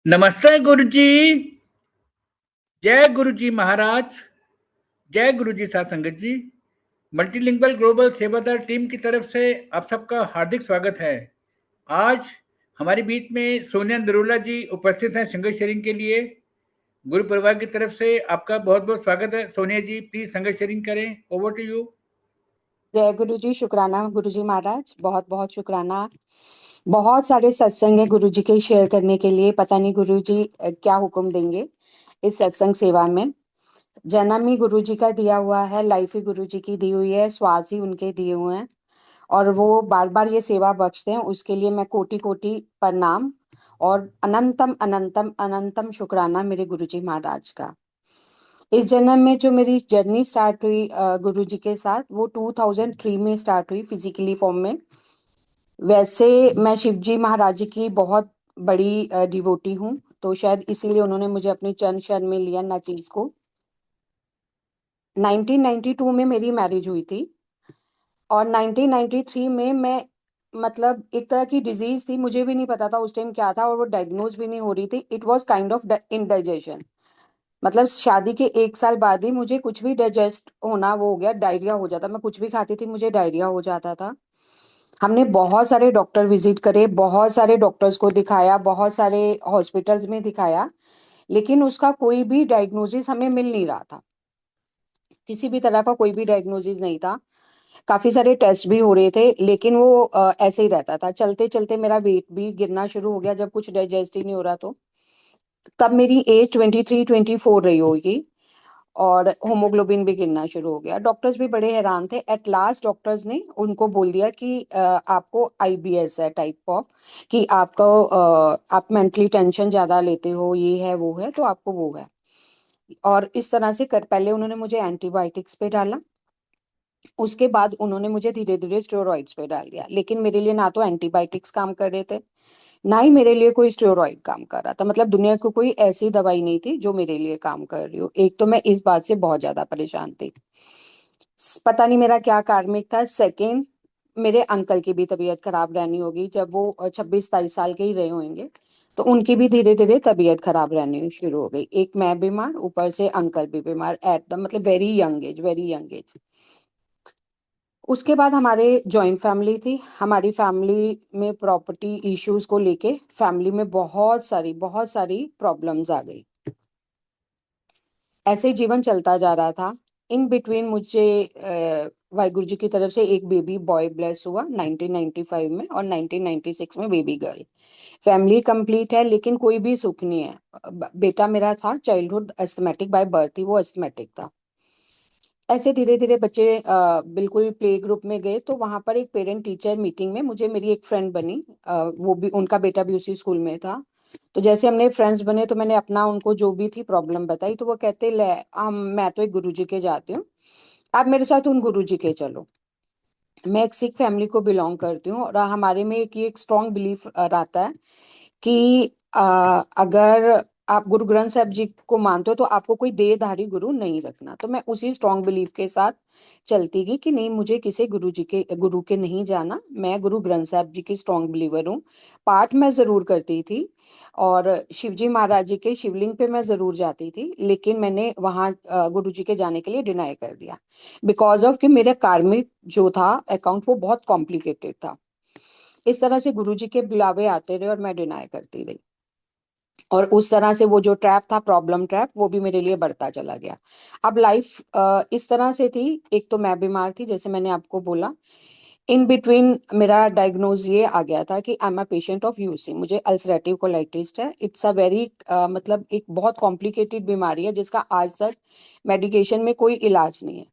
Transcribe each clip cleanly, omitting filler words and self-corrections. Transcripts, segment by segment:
नमस्ते गुरुजी। जय गुरुजी महाराज। जय गुरुजी साथ संगत जी। मल्टीलिंगुअल ग्लोबल सेवादार टीम की तरफ से आप सबका हार्दिक स्वागत है। आज हमारे बीच में सोनिया नरूला जी उपस्थित हैं संगत शेयरिंग के लिए। गुरु परिवार की तरफ से आपका बहुत बहुत स्वागत है। सोनिया जी प्लीज संगत शेयरिंग करें। Over to you. जय गुरु जी, शुक्राना गुरु जी महाराज, बहुत बहुत शुक्राना। बहुत सारे सत्संग है गुरु जी के शेयर करने के लिए। पता नहीं गुरु जी क्या हुक्म देंगे इस सत्संग सेवा में। जन्म ही गुरु जी का दिया हुआ है, लाइफ ही गुरु जी की दी हुई है, श्वास ही उनके दिए हुए हैं और वो बार बार ये सेवा बख्शते हैं। उसके लिए मैं कोटि कोटि प्रणाम और अनंतम अनंतम अनंतम शुक्राना मेरे गुरु जी महाराज का। इस जन्म में जो मेरी जर्नी स्टार्ट हुई गुरु जी के साथ, वो 2003 में स्टार्ट हुई फिजिकली फॉर्म में। वैसे मैं शिव जी महाराज जी की बहुत बड़ी डिवोटी हूँ, तो शायद इसीलिए उन्होंने मुझे अपनी चरण शरण में लिया ना चीज को। 1992 में मेरी मैरिज हुई थी और 1993 में मैं मतलब एक तरह की डिजीज थी, मुझे भी नहीं पता था उस टाइम क्या था और वो डायग्नोज भी नहीं हो रही थी। It was kind of indigestion. मतलब शादी के 1 साल बाद ही मुझे कुछ भी डाइजेस्ट होना वो हो गया, डायरिया हो जाता। मैं कुछ भी खाती थी मुझे डायरिया हो जाता था। हमने बहुत सारे डॉक्टर विजिट करे, बहुत सारे डॉक्टर्स को दिखाया, बहुत सारे हॉस्पिटल्स में दिखाया, लेकिन उसका कोई भी डायग्नोसिस हमें मिल नहीं रहा था। किसी भी तरह का कोई भी डायग्नोसिस नहीं था। काफी सारे टेस्ट भी हो रहे थे, लेकिन वो ऐसे ही रहता था। चलते चलते मेरा वेट भी गिरना शुरू हो गया जब कुछ डाइजेस्ट ही नहीं हो रहा। तो तब मेरी एज 23-24 रही होगी और होमोग्लोबिन भी गिरना शुरू हो गया। डॉक्टर्स भी बड़े हैरान थे। एट लास्ट डॉक्टर्स ने उनको बोल दिया कि आपको आईबीएस है, टाइप ऑफ, कि आपको आप मेंटली टेंशन ज्यादा लेते हो, ये है वो है, तो आपको वो है। और इस तरह से कर पहले उन्होंने मुझे एंटीबायोटिक्स पे डाला, उसके बाद उन्होंने मुझे धीरे धीरे स्टेरॉइड्स पे डाल दिया। लेकिन मेरे लिए ना तो एंटीबायोटिक्स काम कर रहे थे, ना ही मेरे लिए कोई स्टेरॉइड काम कर रहा था। मतलब दुनिया को कोई ऐसी दवाई नहीं थी जो मेरे लिए काम कर रही हो। एक तो मैं इस बात से बहुत ज्यादा परेशान थी। पता नहीं मेरा क्या कार्मिक था। सेकंड, मेरे अंकल की भी तबीयत खराब रहनी होगी। जब वो 26-27 साल के ही रहे होंगे, तो उनकी भी धीरे धीरे तबीयत खराब रहनी शुरू हो गई। एक मैं बीमार, ऊपर से अंकल भी बीमार, एट द मतलब very young age, very young age. उसके बाद हमारे जॉइंट फैमिली थी। हमारी फैमिली में प्रॉपर्टी इश्यूज को लेके फैमिली में बहुत सारी प्रॉब्लम्स आ गई। ऐसे जीवन चलता जा रहा था। इन बिटवीन मुझे वाहिगुरु जी की तरफ से एक बेबी बॉय ब्लेस हुआ 1995 में, और 1996 में बेबी गर्ल। फैमिली कंप्लीट है, लेकिन कोई भी सुख नहीं है। बेटा मेरा था चाइल्डहुड अस्थमेटिक, बाय बर्थ ही वो अस्थमेटिक था। ऐसे धीरे धीरे बच्चे बिल्कुल प्ले ग्रुप में गए, तो वहां पर एक पेरेंट टीचर मीटिंग में मुझे मेरी एक फ्रेंड बनी। वो भी, उनका बेटा भी उसी स्कूल में था। तो जैसे हमने फ्रेंड्स बने, तो मैंने अपना उनको जो भी थी प्रॉब्लम बताई, तो वो कहते ले हम, मैं तो एक गुरुजी के जाती हूँ, आप मेरे साथ उन गुरुजी के चलो। मैं एक सिख फैमिली को बिलोंग करती हूँ और हमारे में एक स्ट्रॉन्ग बिलीफ रहता है कि अगर आप गुरु ग्रंथ साहब जी को मानते हो तो आपको कोई देहधारी गुरु नहीं रखना। तो मैं उसी स्ट्रॉन्ग बिलीफ के साथ चलती गई कि नहीं, मुझे किसी गुरु के नहीं जाना। मैं गुरु ग्रंथ साहब जी की स्ट्रॉन्ग बिलीवर हूँ। पाठ मैं जरूर करती थी और शिव जी महाराज जी के शिवलिंग पे मैं जरूर जाती थी, लेकिन मैंने वहां गुरु जी के जाने के लिए डिनाई कर दिया, बिकॉज ऑफ कि मेरा कार्मिक जो था अकाउंट, वो बहुत कॉम्प्लिकेटेड था। इस तरह से गुरु जी के बुलावे आते रहे और मैं डिनाई करती रही, और उस तरह से वो जो ट्रैप था, प्रॉब्लम ट्रैप, वो भी मेरे लिए बढ़ता चला गया। अब लाइफ इस तरह से थी। एक तो मैं बीमार थी, जैसे मैंने आपको बोला। इन बिटवीन मेरा डायग्नोज ये आ गया था कि आई am a patient of UC, मुझे अल्सरेटिव कोलाइटिस है। इट्स अ वेरी मतलब एक बहुत कॉम्प्लिकेटेड बीमारी है जिसका आज तक मेडिकेशन में कोई इलाज नहीं है।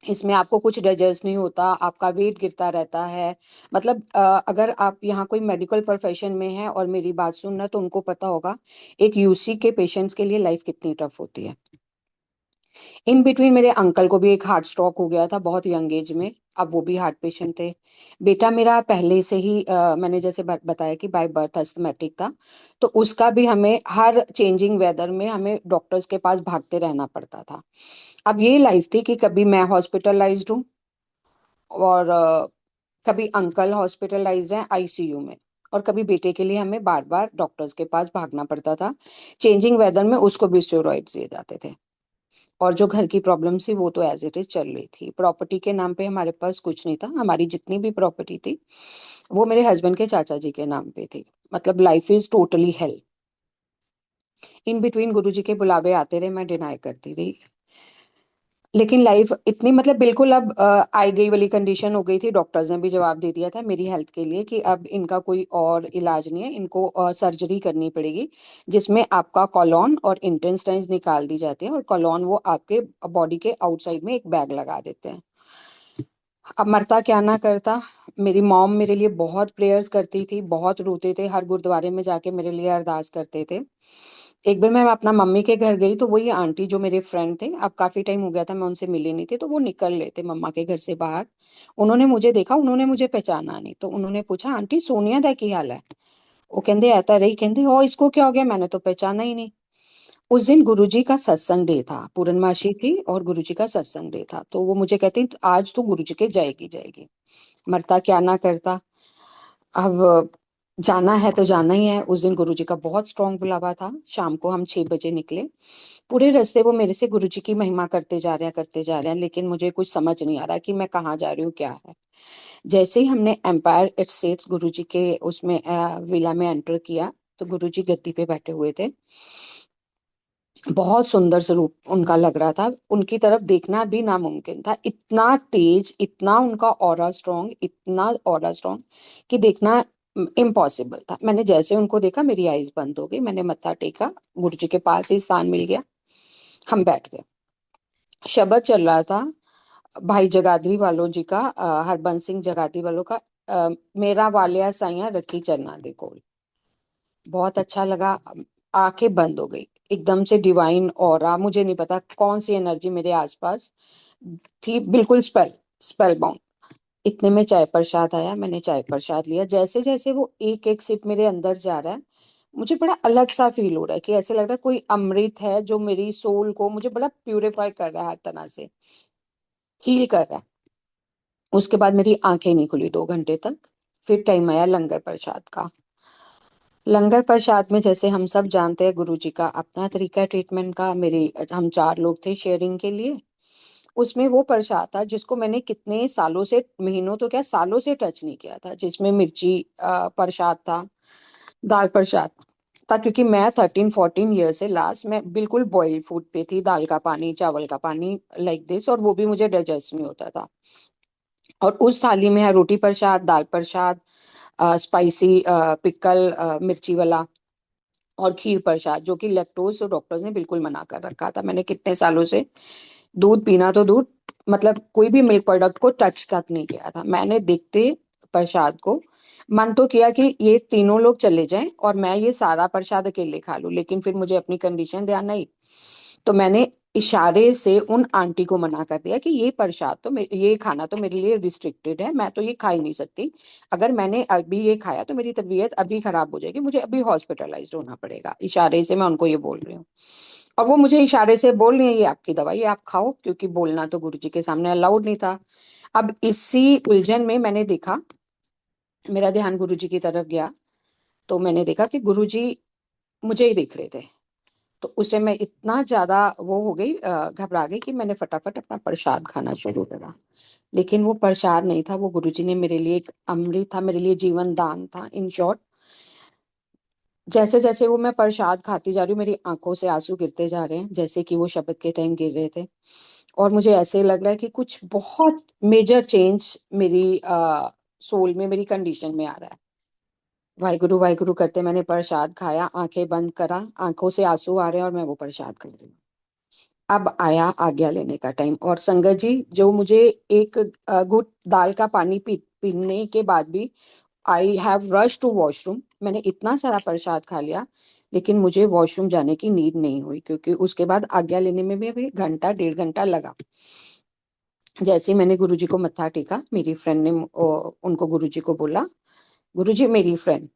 इसमें आपको कुछ डाइजेस्ट नहीं होता, आपका वेट गिरता रहता है। मतलब अगर आप यहाँ कोई मेडिकल प्रोफेशन में है और मेरी बात सुन रहे हैं, तो उनको पता होगा एक यूसी के पेशेंट्स के लिए लाइफ कितनी टफ होती है। इन बिटवीन मेरे अंकल को भी एक हार्ट स्ट्रोक हो गया था बहुत यंग एज में। अब वो भी हार्ट पेशेंट थे। बेटा मेरा पहले से ही मैंने जैसे बताया कि बाय बर्थ अस्थमेटिक था, तो उसका भी हमें हर चेंजिंग वेदर में हमें डॉक्टर्स के पास भागते रहना पड़ता था। अब ये लाइफ थी कि कभी मैं हॉस्पिटलाइज्ड हूँ और कभी अंकल हॉस्पिटलाइज्ड हैं आईसीयू में, और कभी बेटे के लिए हमें बार बार डॉक्टर्स के पास भागना पड़ता था। चेंजिंग वेदर में उसको भी स्टेरॉइड्स दिए जाते थे। और जो घर की प्रॉब्लम थी वो तो एज इट इज चल रही थी। प्रॉपर्टी के नाम पे हमारे पास कुछ नहीं था, हमारी जितनी भी प्रॉपर्टी थी वो मेरे हस्बैंड के चाचा जी के नाम पे थी। मतलब life is totally hell. In between Guruji के बुलावे आते रहे, मैं डिनाई करती रही। लेकिन लाइफ इतनी मतलब बिल्कुल अब आई गई वाली कंडीशन हो गई थी। डॉक्टर्स ने भी जवाब दे दिया था मेरी हेल्थ के लिए कि अब इनका कोई और इलाज नहीं है, इनको सर्जरी करनी पड़ेगी जिसमें आपका कॉलोन और इंटेस्टाइन्स निकाल दी जाती है और कॉलोन वो आपके बॉडी के आउटसाइड में एक बैग लगा देते हैं। अब मरता क्या ना करता। मेरी मॉम मेरे लिए बहुत प्रेयर्स करती थी, बहुत रोते थे, हर गुरुद्वारे में जाके मेरे लिए अरदास करते थे। एक बार मैं अपना मम्मी के घर गई तो वही आंटी जो मेरे फ्रेंड थे, अब काफी टाइम हो गया था मैं उनसे मिली नहीं थी, तो वो निकल रहे थे मम्मा के घर से बाहर। उन्होंने मुझे देखा, उन्होंने मुझे पहचाना नहीं, तो उन्होंने पूछा आंटी सोनिया दा की हाल है। वो कहते ऐसा रही, कहते ओ इसको क्या हो गया, मैंने तो पहचाना ही नहीं। उस दिन गुरुजी का सत्संग डे था, पूर्णमासी थी और गुरुजी का सत्संग डे था, तो वो मुझे कहती आज तो गुरुजी के जाएगी जाएगी। मरता क्या ना करता। अब जाना है तो जाना ही है। उस दिन गुरुजी का बहुत स्ट्रांग बुलावा था। शाम को हम 6 बजे निकले। पूरे रास्ते वो मेरे से गुरुजी की महिमा करते जा रहे हैं, लेकिन मुझे कुछ समझ नहीं आ रहा कि मैं कहाँ जा रही हूँ, क्या है। जैसे ही हमने एम्पायर एस्टेट्स गुरुजी के उसमें विला में एंटर किया, तो गुरुजी गद्दी पे बैठे हुए थे। बहुत सुंदर स्वरूप उनका लग रहा था, उनकी तरफ देखना भी नामुमकिन था। इतना तेज, इतना उनका ऑरा स्ट्रॉन्ग, इतना ऑरा स्ट्रॉन्ग कि देखना इम्पॉसिबल था। मैंने जैसे उनको देखा मेरी आईज बंद हो गई, मैंने मत्था टेका, गुरुजी के पास ही स्थान मिल गया, हम बैठ गए। शब्द चल रहा था भाई जगाधरी वालों जी का, हरबंस सिंह जगाधरी वालों का, मेरा वालिया साइया रखी चरना दे कोल। बहुत अच्छा लगा। आंखें बंद हो गई, एकदम से डिवाइन ऑरा, मुझे नहीं पता कौन सी एनर्जी मेरे आसपास थी, बिल्कुल स्पेल स्पेल बाउंड। इतने में चाय प्रसाद आया, मैंने चाय प्रसाद लिया। जैसे जैसे वो एक एक सिप मेरे अंदर जा रहा है, मुझे बड़ा अलग सा फील हो रहा है कि ऐसे लग रहा है कोई अमृत है जो मेरी सोल को मुझे बड़ा प्यूरिफाई कर रहा है, हर तरह से हील कर रहा है। उसके बाद मेरी आंखें नहीं खुली 2 घंटे तक। फिर टाइम आया लंगर प्रसाद का। लंगर प्रसाद में जैसे हम सब जानते हैं गुरुजी का अपना तरीका है ट्रीटमेंट का। मेरी हम 4 लोग थे शेयरिंग के लिए। उसमें वो प्रसाद था जिसको मैंने कितने सालों से, महीनों तो क्या सालों से टच नहीं किया था, जिसमें मिर्ची प्रसाद था, दाल प्रसाद था। क्योंकि मैं 13-14 ईयर से लास्ट मैं बिल्कुल बॉइल्ड फूड पे थी, दाल का पानी चावल का पानी लाइक दिस, और वो भी मुझे डाइजेस्ट नहीं होता था। और उस थाली में है रोटी प्रसाद, दाल प्रसाद, स्पाइसी पिकल मिर्ची वाला, और खीर प्रसाद, जो कि लैक्टोज तो डॉक्टर्स ने बिल्कुल मना कर रखा था। मैंने कितने सालों से दूध पीना तो दूध, मतलब कोई भी मिल्क प्रोडक्ट को टच तक नहीं किया था। मैंने देखते प्रसाद को मन तो किया कि ये तीनों लोग चले जाएं और मैं ये सारा प्रसाद अकेले खा लूं, लेकिन फिर मुझे अपनी कंडीशन ध्यान आई, तो मैंने इशारे से उन आंटी को मना कर दिया कि ये प्रसाद तो ये खाना तो मेरे लिए रिस्ट्रिक्टेड है, मैं तो ये खा ही नहीं सकती। अगर मैंने अभी ये खाया तो मेरी तबीयत अभी खराब हो जाएगी, मुझे अभी हॉस्पिटलाइज्ड होना पड़ेगा। इशारे से मैं उनको ये बोल रही हूँ। और वो मुझे इशारे से बोल रही है ये आपकी दवाई है, आप खाओ, क्योंकि बोलना तो गुरुजी के सामने अलाउड नहीं था। अब इसी उलझन में मैंने देखा, मेरा ध्यान गुरुजी की तरफ गया, तो मैंने देखा कि गुरुजी मुझे ही देख रहे थे। तो उस टाइम मैं इतना ज्यादा वो हो गई, घबरा गई, कि मैंने फटाफट अपना प्रसाद खाना शुरू करा। लेकिन वो प्रसाद नहीं था, वो गुरुजी ने मेरे लिए एक अमृत था, मेरे लिए जीवन दान था। इन शॉर्ट, जैसे जैसे वो मैं प्रसाद खाती जा रही हूँ मेरी आंखों से आंसू गिरते जा रहे हैं, जैसे कि वो शब्द के टाइम गिर रहे थे। और मुझे ऐसे लग रहा है कि कुछ बहुत मेजर चेंज मेरी सोल में, मेरी कंडीशन में आ रहा है। वाहिगुरु करते मैंने प्रसाद खाया, आंखें बंद करा, आंखों से आंसू आ रहे हैं और मैं वो प्रसाद खा रही हूँ। अब आया आज्ञा लेने का टाइम, और संगत जी जो मुझे एक घुट दाल का पानी पीने के बाद भी I have rush to washroom. मैंने इतना सारा प्रसाद खा लिया, लेकिन मुझे वॉशरूम जाने की नीड नहीं हुई, क्योंकि उसके बाद आज्ञा लेने में भी अभी घंटा 1.5 घंटा लगा। जैसे ही मैंने गुरुजी को मत्था टेका, मेरी फ्रेंड ने उनको गुरुजी को बोला, गुरुजी मेरी फ्रेंड।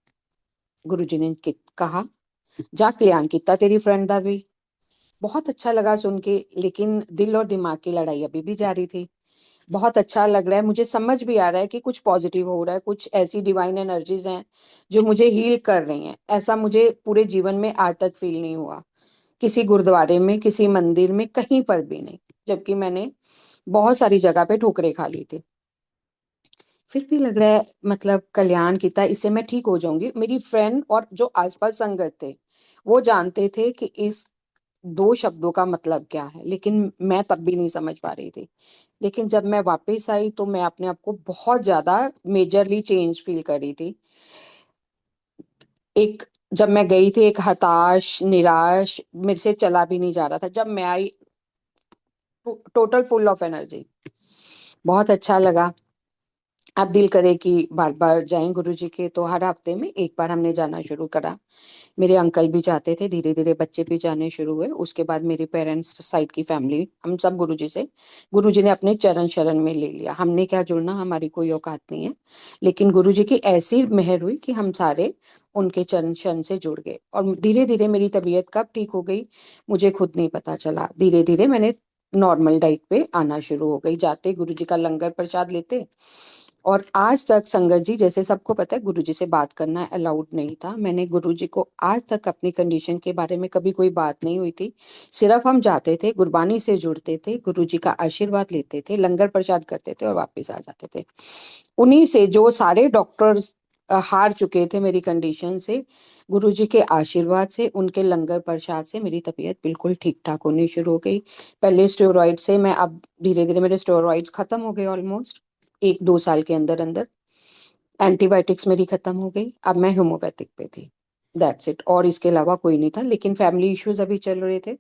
गुरुजी ने कहा जा कल्याण किता तेरी फ्रेंड दा भी। बहुत अच्छा लगा सुन के, लेकिन दिल और दिमाग की लड़ाई अभी भी जारी थी। बहुत अच्छा लग रहा है, मुझे समझ भी आ रहा है कि कुछ पॉजिटिव हो रहा है, कुछ ऐसी डिवाइन एनर्जीज हैं जो मुझे हील कर रही हैं। ऐसा मुझे पूरे जीवन में आज तक फील नहीं हुआ, किसी गुरुद्वारे में, किसी मंदिर में, कहीं पर भी नहीं, जबकि मैंने बहुत सारी जगह पे ठोकरें खा ली थी। फिर भी लग रहा है मतलब कल्याण की था, इससे मैं ठीक हो जाऊंगी। मेरी फ्रेंड और जो आसपास संगत थे वो जानते थे कि इस दो शब्दों का मतलब क्या है, लेकिन मैं तब भी नहीं समझ पा रही थी। लेकिन जब मैं वापस आई तो मैं अपने आप को बहुत ज्यादा मेजरली चेंज फील कर रही थी। एक, जब मैं गई थी एक हताश निराश, मेरे से चला भी नहीं जा रहा था, जब मैं आई टोटल फुल ऑफ एनर्जी। बहुत अच्छा लगा। अब दिल करे कि बार बार जाएं गुरुजी के, तो हर हफ्ते में एक बार हमने जाना शुरू करा। मेरे अंकल भी जाते थे, धीरे धीरे बच्चे भी जाने शुरू हुए, उसके बाद मेरे पेरेंट्स साइड की फैमिली, हम सब गुरुजी ने अपने चरण शरण में ले लिया। हमने क्या जुड़ना, हमारी कोई औकात नहीं है, लेकिन गुरुजी की ऐसी मेहर हुई कि हम सारे उनके चरण शरण से जुड़ गए। और धीरे धीरे मेरी तबीयत कब ठीक हो गई मुझे खुद नहीं पता चला। धीरे धीरे मैंने नॉर्मल डाइट पे आना शुरू हो गई, जाते गुरुजी का लंगर प्रसाद लेते। और आज तक संगत जी, जैसे सबको पता है, गुरुजी से बात करना अलाउड नहीं था। मैंने गुरुजी को आज तक अपनी कंडीशन के बारे में कभी कोई बात नहीं हुई थी। सिर्फ हम जाते थे, गुरबानी से जुड़ते थे, गुरुजी का आशीर्वाद लेते थे, लंगर प्रसाद करते थे और वापस आ जाते थे। उन्हीं से जो सारे डॉक्टर्स हार चुके थे मेरी कंडीशन से, गुरुजी के आशीर्वाद से, उनके लंगर प्रसाद से मेरी तबीयत बिल्कुल ठीक ठाक होनी शुरू हो गई। पहले स्टेरॉइड से मैं, अब धीरे धीरे मेरे स्टेरॉइड्स खत्म हो गए, ऑलमोस्ट 1-2 साल के अंदर अंदर एंटीबायोटिक्स मेरी खत्म हो गई। अब मैं होम्योपैथिक पे थी, दैट्स इट, और इसके अलावा कोई नहीं था। लेकिन फैमिली इश्यूज अभी चल रहे थे।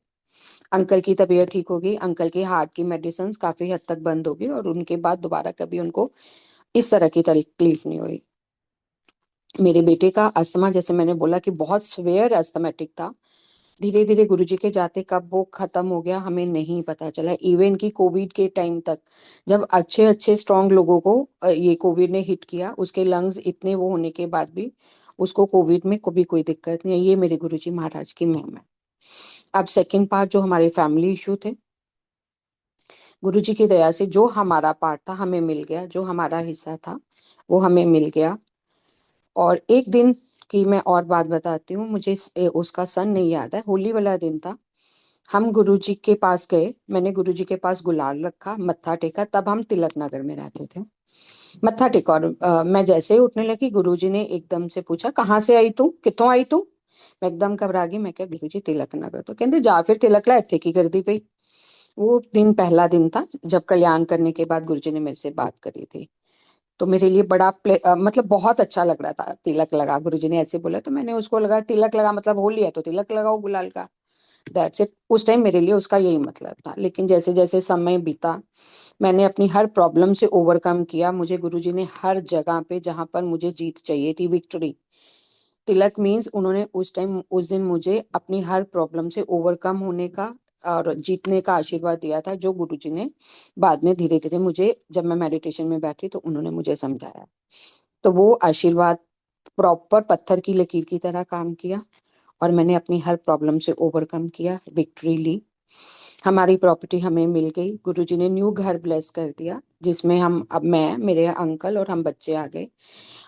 अंकल की तबीयत ठीक हो गई, अंकल की हार्ट की मेडिसिन काफी हद तक बंद हो गई, और उनके बाद दोबारा कभी उनको इस तरह की तकलीफ नहीं हुई। मेरे बेटे का अस्थमा, जैसे मैंने बोला कि बहुत सीवियर अस्थमेटिक था, धीरे धीरे गुरुजी के जाते कब वो खत्म हो गया हमें नहीं पता चला। इवन की कोविड के टाइम तक, जब अच्छे अच्छे स्ट्रांग लोगों को ये कोविड ने हिट किया, उसके लंग्स इतने वो होने के बाद भी उसको कोविड में कभी कोई दिक्कत नहीं है। ये मेरे गुरुजी महाराज की महिमा है। अब सेकंड पार्ट, जो हमारे फैमिली इशू थे, गुरुजी की दया से जो हमारा पार्ट था हमें मिल गया, जो हमारा हिस्सा था वो हमें मिल गया। और एक दिन की मैं और बात बताती हूँ, मुझे उसका सन नहीं याद है, होली वाला दिन था। हम गुरुजी के पास गए, मैंने गुरुजी के पास गुलाल रखा, मत्था टेका, तब हम तिलक नगर में रहते थे। मत्था टेका और मैं जैसे ही उठने लगी, गुरुजी ने एकदम से पूछा, कहाँ से आई तू, कितों आई तू? मैं एकदम घबरा गई, मैं क्या गुरुजी तिलक नगर, तो कहते जा फिर तिलक ला, इत्थे की करदी पई। वो दिन पहला दिन था जब कल्याण करने के बाद गुरुजी ने मेरे से बात करी थी। तो मेरे लिए बड़ा मतलब बहुत अच्छा लग रहा था। तिलक लगा, गुरुजी ने ऐसे बोला, तो मैंने उसको लगा तिलक लगा मतलब होली है तो तिलक लगाओ गुलाल का, दैट्स इट। उस टाइम मेरे लिए उसका यही मतलब था। लेकिन जैसे जैसे समय बीता, मैंने अपनी हर प्रॉब्लम से ओवरकम किया। मुझे गुरुजी ने हर जगह पे, जहां पर मुझे जीत चाहिए थी, विक्ट्री, तिलक मीन्स उन्होंने उस टाइम उस दिन मुझे अपनी हर प्रॉब्लम से ओवरकम होने का और जीतने का आशीर्वाद दिया था, जो गुरुजी ने बाद में धीरे धीरे मुझे, जब मैं मेडिटेशन में बैठी तो उन्होंने मुझे समझाया। तो वो आशीर्वाद प्रॉपर पत्थर की लकीर की तरह काम किया, और मैंने अपनी हर प्रॉब्लम से ओवरकम किया, विक्ट्री ली। हमारी प्रॉपर्टी हमें मिल गई, गुरुजी ने न्यू घर ब्लेस कर दिया, जिसमें हम, अब मैं, मेरे अंकल और हम बच्चे आ गए।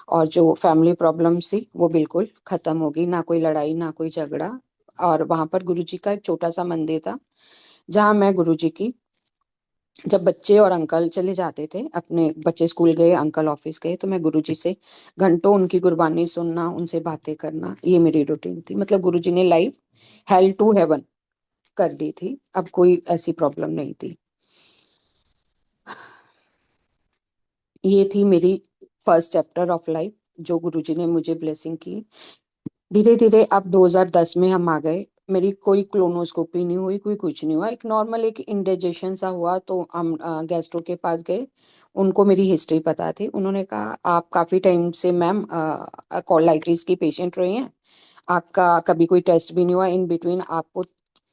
और जो फैमिली प्रॉब्लम्स थी वो बिल्कुल खत्म हो गई, ना कोई लड़ाई ना कोई झगड़ा। और वहां पर गुरुजी का एक छोटा सा मंदिर था, जहाँ मैं गुरुजी की, जब बच्चे और अंकल चले जाते थे, अपने बच्चे स्कूल गए, अंकल ऑफिस गए, तो मैं गुरुजी से घंटों उनकी गुरबानी सुनना, उनसे बातें करना, ये मेरी रूटीन थी। मतलब गुरुजी ने लाइफ हेल टू हेवन कर दी थी, अब कोई ऐसी प्रॉब्लम नहीं थी। ये थी मेरी फर्स्ट चैप्टर ऑफ लाइफ, जो गुरुजी ने मुझे ब्लेसिंग की। धीरे धीरे अब 2010 में हम आ गए। मेरी कोई क्लोनोस्कोपी नहीं हुई, कोई कुछ नहीं हुआ, एक नॉर्मल एक इंडाइजेशन सा हुआ, तो हम गैस्ट्रो के पास गए। उनको मेरी हिस्ट्री पता थी, उन्होंने कहा आप काफी टाइम से मैम कोलाइटिस की पेशेंट रही हैं, आपका कभी कोई टेस्ट भी नहीं हुआ इन बिटवीन, आपको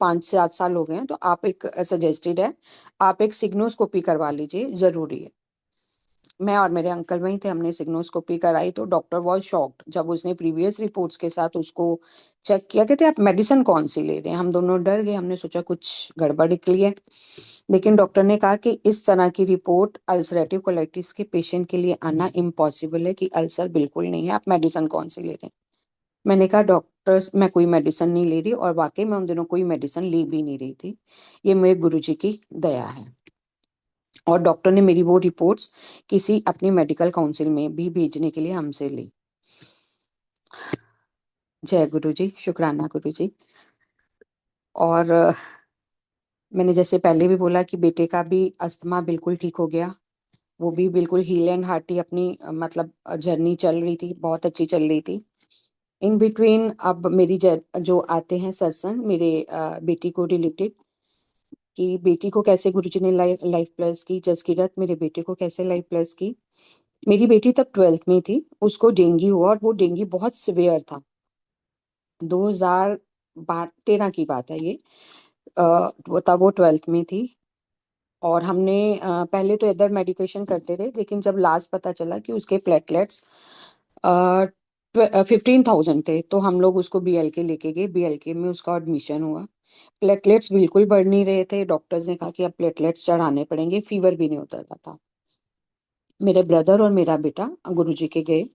5 से 7 साल हो गए हैं, तो आप एक सजेस्टेड है आप एक सिग्नोस्कोपी करवा लीजिए, जरूरी है। मैं और मेरे अंकल वहीं थे, हमने सिग्नोस्कोपी कराई तो डॉक्टर वाज शॉक्ड जब उसने प्रीवियस रिपोर्ट्स के साथ उसको चेक किया। कहते आप मेडिसिन कौन सी ले रहे हैं? हम दोनों डर गए, हमने सोचा कुछ गड़बड़ निकली है। लेकिन डॉक्टर ने कहा कि इस तरह की रिपोर्ट अल्सरेटिव कोलाइटिस के पेशेंट के लिए आना इम्पॉसिबल है, कि अल्सर बिल्कुल नहीं है, आप मेडिसिन कौन सी ले रहे हैं? मैंने कहा डॉक्टर्स मैं कोई मेडिसिन नहीं ले रही, और वाकई मैं उन दिनों कोई मेडिसिन ले भी नहीं रही थी। ये मेरे गुरुजी की दया है। और डॉक्टर ने मेरी वो रिपोर्ट्स किसी अपनी मेडिकल काउंसिल में भी भेजने के लिए हमसे ली। जय गुरु जी, शुक्राना गुरु जी। और मैंने जैसे पहले भी बोला कि बेटे का भी अस्थमा बिल्कुल ठीक हो गया, वो भी बिल्कुल हील एंड हार्टी अपनी मतलब जर्नी चल रही थी, बहुत अच्छी चल रही थी। इन बिटवीन अब मेरी जो आते हैं सत्संग मेरे बेटी को रिलेटेड, कि बेटी को कैसे गुरुजी ने लाइफ लाइफ प्लस की, जसकीरत मेरे बेटे को कैसे लाइफ प्लस की। मेरी बेटी तब 12th में थी, उसको डेंगू हुआ, और वो डेंगू बहुत सिवियर था। 2013 की बात है ये। तब वो 12th में थी, और हमने पहले तो इधर मेडिकेशन करते रहे, लेकिन जब लास्ट पता चला कि उसके प्लेटलेट्स 15,000 थे, तो हम लोग उसको BLK लेके गए, BLK में उसका एडमिशन हुआ। प्लेटलेट्स बिल्कुल बढ़ नहीं रहे थे, डॉक्टर्स ने कहा कि अब प्लेटलेट्स चढ़ाने पड़ेंगे, फीवर भी नहीं उतर रहा था। मेरे ब्रदर और मेरा बेटा गुरुजी के गए,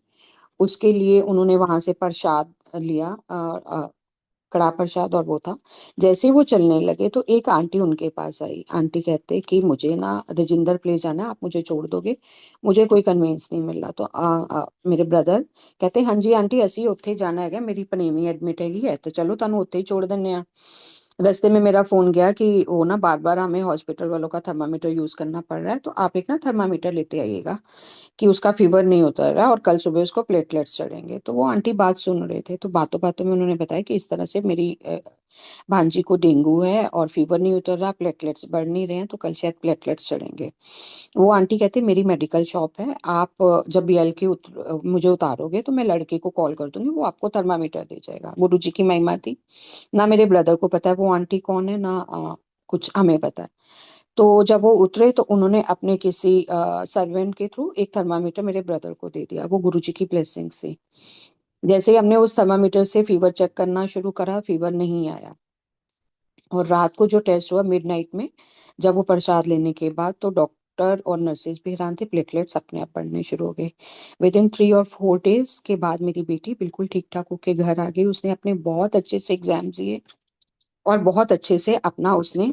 उसके लिए उन्होंने वहां से प्रसाद लिया, कड़ा प्रसाद, और वो था। जैसे ही वो चलने लगे तो एक आंटी उनके पास आई। आंटी कहते कि मुझे ना राजिंदर प्लेस जाना है, आप मुझे छोड़ दोगे? मुझे कोई कन्वेंस नहीं मिल रहा। तो मेरे ब्रदर कहते हाँ जी आंटी, असी उत्थे जाना है, मेरी पनेवी एडमिट हैगी है, तो चलो तुहानू उत्थे ही छोड़ दिंने आ। रास्ते में मेरा फोन गया कि वो ना बार बार हमें हॉस्पिटल वालों का थर्मामीटर यूज करना पड़ रहा है, तो आप एक ना थर्मामीटर लेते आइएगा, कि उसका फीवर नहीं उतर रहा, और कल सुबह उसको प्लेटलेट्स चढ़ेंगे। तो वो आंटी बात सुन रहे थे, तो बातों बातों में उन्होंने बताया कि इस तरह से मेरी भांजी को डेंगू है और फीवर नहीं उतर रहा, प्लेटलेट्स बढ़ नहीं रहे हैं, तो कल शायद प्लेटलेट्स चढ़ेंगे। वो आंटी कहते मेरी मेडिकल शॉप है, आप जब BLK मुझे उतारोगे तो मैं लड़के को कॉल कर दूंगी, वो आपको थर्मामीटर दे जाएगा। गुरु जी की महिमा थी। ना मेरे ब्रदर को पता है वो आंटी कौन है, ना कुछ हमें पता है। तो जब वो उतरे तो उन्होंने अपने किसी सर्वेंट के थ्रू एक थर्मामीटर मेरे ब्रदर को दे दिया, वो गुरुजी की ब्लेसिंग से। जैसे ही हमने उस थर्मामीटर से फीवर चेक करना शुरू करा, फीवर नहीं आया। और रात को जो टेस्ट हुआ मिडनाइट में, जब वो प्रसाद लेने के बाद, तो डॉक्टर और नर्सेज भी हैरान थे, प्लेटलेट्स अपने आप बढ़ने शुरू हो गए। विद इन 3 और 4 डेज के बाद मेरी बेटी बिल्कुल ठीक ठाक होके घर आ गई। उसने अपने बहुत अच्छे से एग्जाम दिए, और बहुत अच्छे से अपना उसने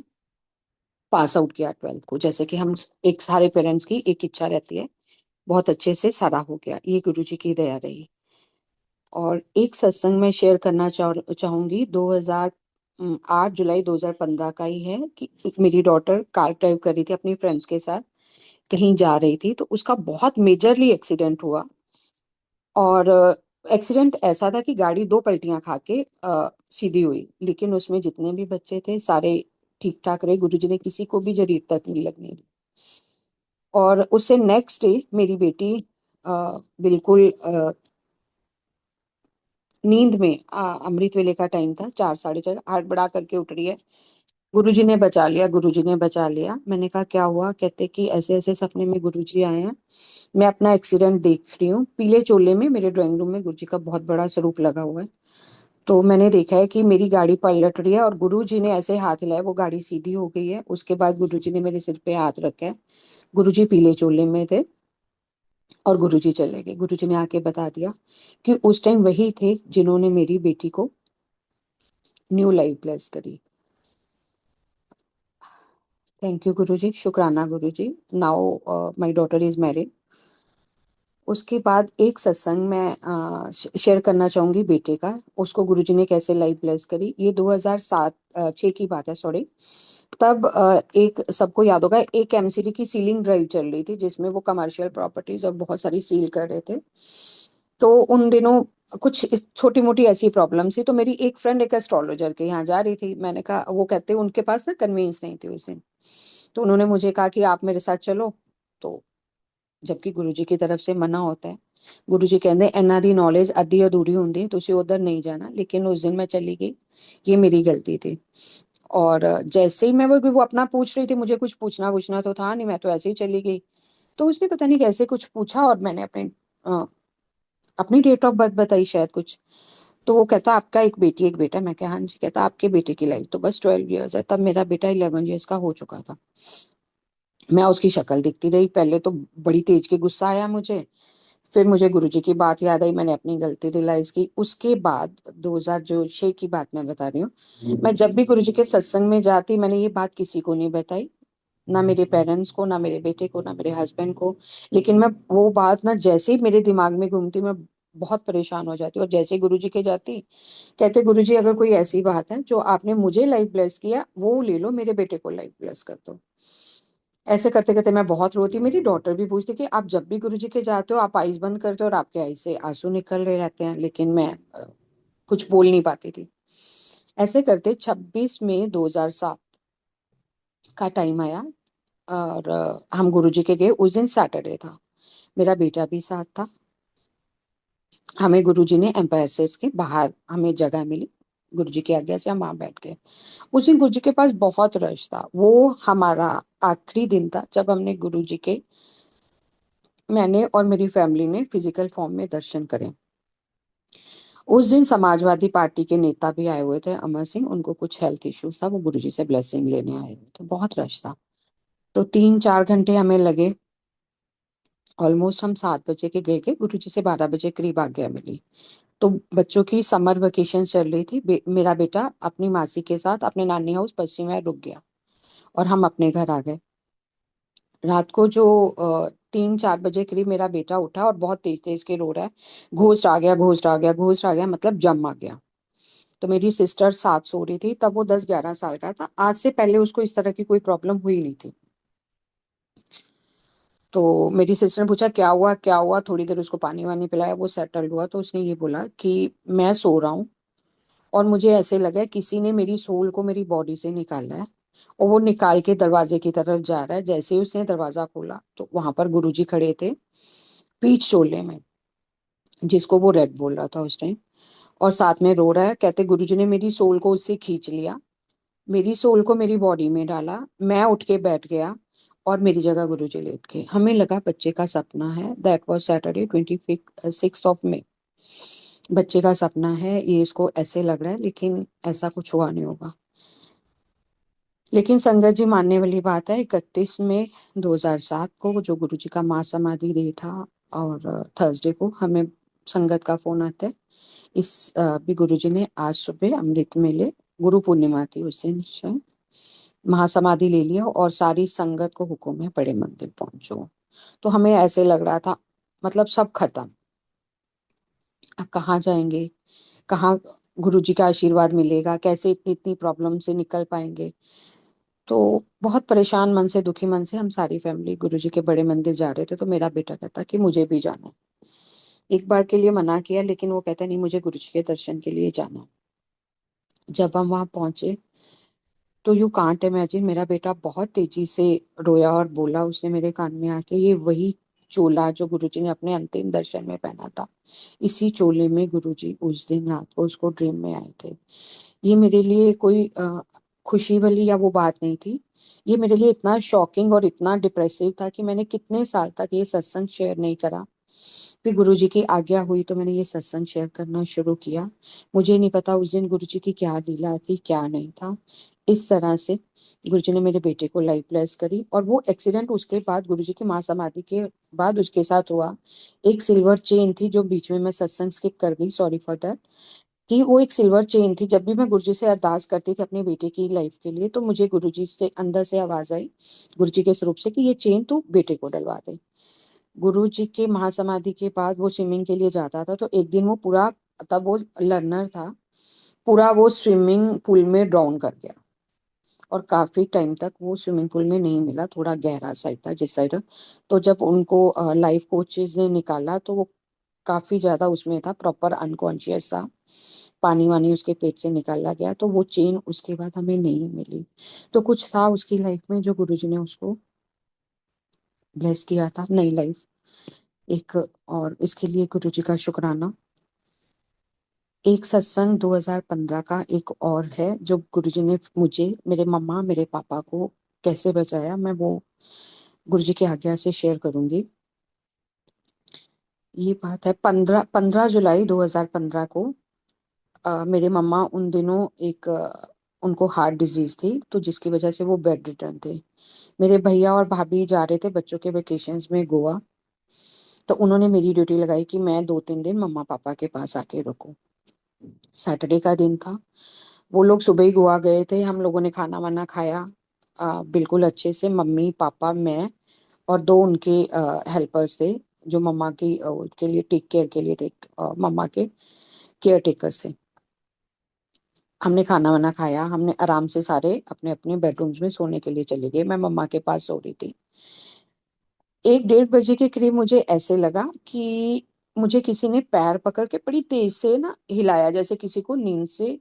पास आउट किया 12th को। जैसे कि हम एक सारे पेरेंट्स की एक इच्छा रहती है, बहुत अच्छे से सारा हो गया, ये गुरुजी की दया रही। और एक सत्संग में शेयर करना चाहूंगी, 2008 जुलाई 2015 का ही है, कि मेरी डॉटर कार ड्राइव कर रही थी अपनी फ्रेंड्स के साथ, कहीं जा रही थी, तो उसका बहुत मेजरली एक्सीडेंट हुआ। और एक्सीडेंट ऐसा था कि गाड़ी दो पलटियां खा के सीधी हुई, लेकिन उसमें जितने भी बच्चे थे सारे ठीक ठाक रहे, गुरुजी ने किसी को भी जरीर तक नहीं लगने दी। और उससे नेक्स्ट डे मेरी बेटी बिल्कुल नींद में, अमृत वेले का टाइम था, 4 साढ़े 4, हड़बड़ा करके उठ रही है, गुरुजी ने बचा लिया, गुरुजी ने बचा लिया। मैंने कहा क्या हुआ? कहते कि ऐसे ऐसे सपने में गुरुजी आए हैं, मैं अपना एक्सीडेंट देख रही हूँ, पीले चोले में मेरे ड्राइंग रूम में गुरुजी का बहुत बड़ा स्वरूप लगा हुआ है। तो मैंने देखा है कि मेरी गाड़ी पलट रही है, और गुरुजी ने ऐसे हाथ हिलाया, वो गाड़ी सीधी हो गई है। उसके बाद गुरुजी ने मेरे सिर पे हाथ रखा है। गुरुजी पीले चोले में थे, और गुरुजी चले गए। गुरुजी ने आके बता दिया कि उस टाइम वही थे जिन्होंने मेरी बेटी को न्यू लाइफ ब्लेस करी। थैंक यू गुरुजी, शुक्राना Guruji. Now my daughter is married. उसके बाद एक सत्संग मैं शेयर करना चाहूंगी बेटे का, उसको गुरुजी ने कैसे लाइफ ब्लेस करी। ये 2007-6 की बात है, सॉरी। तब एक सबको याद होगा, एक MCD की सीलिंग ड्राइव चल रही थी, जिसमें वो कमर्शियल प्रॉपर्टीज और बहुत सारी सील कर रहे थे। तो उन दिनों कुछ छोटी मोटी ऐसी प्रॉब्लम थी, तो मेरी एक फ्रेंड एक एस्ट्रोलॉजर के यहाँ जा रही थी। मैंने कहा, वो कहते उनके पास ना कन्वींस नहीं थी उस दिन, तो उन्होंने मुझे कहा कि आप मेरे साथ चलो। तो जबकि गुरुजी की तरफ से मना होता है, गुरुजी कहते इन्ना दी नॉलेज अद्धी अधूरी होंदी, तुसी उधर नहीं जाना। लेकिन उस दिन मैं चली गई, ये मेरी गलती थी। और जैसे ही मैं वो अपना पूछ रही थी, मुझे कुछ पूछना तो था नहीं, मैं तो ऐसे ही चली गई। तो उसने पता नहीं कैसे कुछ पूछा और मैंने अपनी डेट ऑफ बर्थ बताई शायद कुछ। तो वो कहता आपका एक बेटी एक बेटा। मैं क्या हाँ जी। कहता आपके बेटे की लाइफ तो बस 12 ईयर्स है। तब मेरा बेटा 11 ईयर्स का हो चुका था। मैं उसकी शक्ल दिखती रही। पहले तो बड़ी तेज के गुस्सा आया मुझे। फिर मुझे गुरुजी की बात याद आई, मैंने अपनी गलती रियलाइज की। उसके बाद 2006 की बात मैं बता रही हूँ, मैं जब भी गुरुजी के सत्संग में जाती मैंने ये बात किसी को नहीं बताई, ना मेरे पेरेंट्स को, ना मेरे बेटे को, ना मेरे हस्बैंड को। लेकिन मैं वो बात ना जैसे ही मेरे दिमाग में घूमती मैं बहुत परेशान हो जाती। और जैसे गुरुजी के जाती, कहते गुरुजी अगर कोई ऐसी बात है जो आपने मुझे लाइफ ब्लेस किया वो ले लो, मेरे बेटे को लाइफ ब्लेस कर दो। ऐसे करते करते मैं बहुत रोती। मेरी डॉटर भी पूछती कि आप जब भी गुरुजी के जाते हो आप आईज बंद करते हो और आपके आई से आंसू निकल रहे रहते हैं। लेकिन मैं कुछ बोल नहीं पाती थी। ऐसे करते 26 मई 2007 का टाइम आया और हम गुरुजी के गए। उस दिन सैटरडे था, मेरा बेटा भी साथ था। हमें गुरुजी ने एम्पायर स्टेट्स के बाहर हमें जगह मिली। गुरुजी की आज्ञा से हम वहां बैठ गए। उस दिन गुरुजी के पास बहुत रश था। वो हमारा आखिरी दिन था जब हमने गुरुजी के, मैंने और मेरी फैमिली ने फिजिकल फॉर्म में दर्शन करे। उस दिन समाजवादी पार्टी के नेता भी आए हुए थे, अमर सिंह। उनको कुछ हेल्थ इश्यूज था, वो गुरुजी से ब्लेसिंग लेने आए हुए थे। बहुत रश था। तो 3-4 घंटे हमें लगे। ऑलमोस्ट हम 7 बजे के गए के गुरुजी से 12 बजे करीब आज्ञा मिली। तो बच्चों की समर वेकेशन चल रही थी। मेरा बेटा अपनी मासी के साथ अपने नानी हाउस पश्चिम में रुक गया और हम अपने घर आ गए। रात को जो 3-4 बजे करीब मेरा बेटा उठा और बहुत तेज तेज के रो रहा है, घोस्ट आ गया, घोस्ट आ गया, घोस्ट आ गया, मतलब जम आ गया। तो मेरी सिस्टर साथ सो रही थी तब। वो 10-11 साल का था। आज से पहले उसको इस तरह की कोई प्रॉब्लम हुई नहीं थी। तो मेरी सिस्टर ने पूछा क्या हुआ क्या हुआ। थोड़ी देर उसको पानी वानी पिलाया, वो सेटल हुआ। तो उसने ये बोला कि मैं सो रहा हूँ और मुझे ऐसे लगा है किसी ने मेरी सोल को मेरी बॉडी से निकाला है और वो निकाल के दरवाजे की तरफ जा रहा है। जैसे ही उसने दरवाजा खोला तो वहां पर गुरुजी खड़े थे, पीच चोले में, जिसको वो रेड बोल रहा था उस टाइम, और साथ में रो रहा है। कहते गुरुजी ने मेरी सोल को उससे खींच लिया, मेरी सोल को मेरी बॉडी में डाला। मैं उठ के बैठ गया और मेरी जगह गुरुजी लेट गए। हमें लगा बच्चे का सपना है। दैट वाज सैटरडे 26 बच्चे का सपना है ये, इसको ऐसे लग रहा है, लेकिन ऐसा कुछ हुआ नहीं होगा। लेकिन संगत जी, मानने वाली बात है, 31 मई 2007 को जो गुरुजी का महासमाधि डे था और थर्सडे को हमें संगत का फोन आता है। भी गुरुजी ने आज सुबह अमृत मेले, गुरु पूर्णिमा थी उस दिन शायद, महासमाधि ले लिया और सारी संगत को हुक्म है बड़े मंदिर पहुंचो। तो हमें ऐसे लग रहा था मतलब सब खत्म। अब कहाँ जाएंगे, कहाँ गुरुजी का आशीर्वाद मिलेगा, कैसे इतनी इतनी प्रॉब्लम से निकल पाएंगे। तो बहुत परेशान मन से, दुखी मन से हम सारी फैमिली गुरुजी के बड़े मंदिर जा रहे थे। तो मेरा बेटा कहता कि मुझे भी जाना है। एक बार के लिए मना किया लेकिन वो कहता नहीं, मुझे गुरुजी के दर्शन के लिए जाना है। जब हम वहां पहुंचे तो यू कांट इमेजिन, मेरा बेटा बहुत तेजी से रोया और बोला उसने मेरे कान में आके, ये वही चोला जो गुरुजी ने अपने अंतिम दर्शन में पहना था, इसी चोले में गुरुजी उस दिन रात को उसको ड्रीम में आए थे। ये मेरे लिए कोई खुशी वाली या वो बात नहीं थी। ये मेरे लिए इतना शॉकिंग और इतना डिप्रेसिव था कि मैंने कितने साल तक ये सत्संग शेयर नहीं करा। फिर गुरुजी की आज्ञा हुई तो मैंने ये सत्संग शेयर करना शुरू किया। मुझे नहीं पता उस दिन गुरुजी की क्या लीला थी, क्या नहीं था। इस तरह से गुरुजी ने मेरे बेटे को लाइफ ब्लेस करी। और वो एक्सीडेंट उसके बाद, गुरुजी की महासमाधि के बाद उसके साथ हुआ। एक सिल्वर चेन थी जो बीच में, मैं सत्संग स्किप कर गई, सॉरी फॉर दैट, कि वो एक सिल्वर चेन थी। जब भी मैं गुरुजी से अरदास करती थी अपने बेटे की लाइफ के लिए तो मुझे गुरुजी से अंदर से आवाज आई, गुरुजी के स्वरूप से, कि ये चेन तू बेटे को डलवा दे। गुरु जी के महासमाधि के बाद वो स्विमिंग के लिए जाता था। तो एक दिन वो पूरा, तब वो लर्नर था, पूरा वो स्विमिंग पूल में ड्राउन कर गया और काफी टाइम तक वो स्विमिंग पूल में नहीं मिला। थोड़ा गहरा साइड था जिस साइड। तो जब उनको लाइफ कोचेज ने निकाला तो वो काफी ज्यादा उसमें था, प्रॉपर अनकॉन्शियस था। पानी वानी उसके पेट से निकाला गया। तो वो चेन उसके बाद हमें नहीं मिली। तो कुछ था उसकी लाइफ में जो गुरुजी ने उसको ब्लेस किया था, नई लाइफ एक। और इसके लिए गुरु जी का शुक्राना। एक सत्संग 2015 का एक और है जो गुरु जी ने मुझे, मेरे मम्मा, मेरे पापा को कैसे बचाया, मैं वो गुरुजी की आज्ञा से शेयर करूंगी। ये बात है 15 जुलाई 2015 को। मेरे मम्मा उन दिनों उनको हार्ट डिजीज थी, तो जिसकी वजह से वो बेड रिटर्न थे। मेरे भैया और भाभी जा रहे थे बच्चों के वेकेशंस में गोवा, तो उन्होंने मेरी ड्यूटी लगाई कि मैं 2-3 दिन मम्मा पापा के पास आके रुकूं। सैटरडे का दिन था। वो लोग सुबह ही गोवा गए थे। हम लोगों ने खाना वाना खाया बिल्कुल अच्छे से, मम्मी पापा मैं और दो उनके हेल्पर्स थे, जो मम्मा की के लिए टेक केयर के लिए थे, मम्मा के केयर टेकर्स थे। हमने खाना वाना खाया, हमने आराम से सारे अपने अपने बेडरूम्स में सोने के लिए चले गए। मैं मम्मा के पास सो रही थी। 1-1:30 बजे के करीब मुझे ऐसे लगा कि मुझे किसी ने पैर पकड़ के बड़ी तेज से ना हिलाया, जैसे किसी को नींद से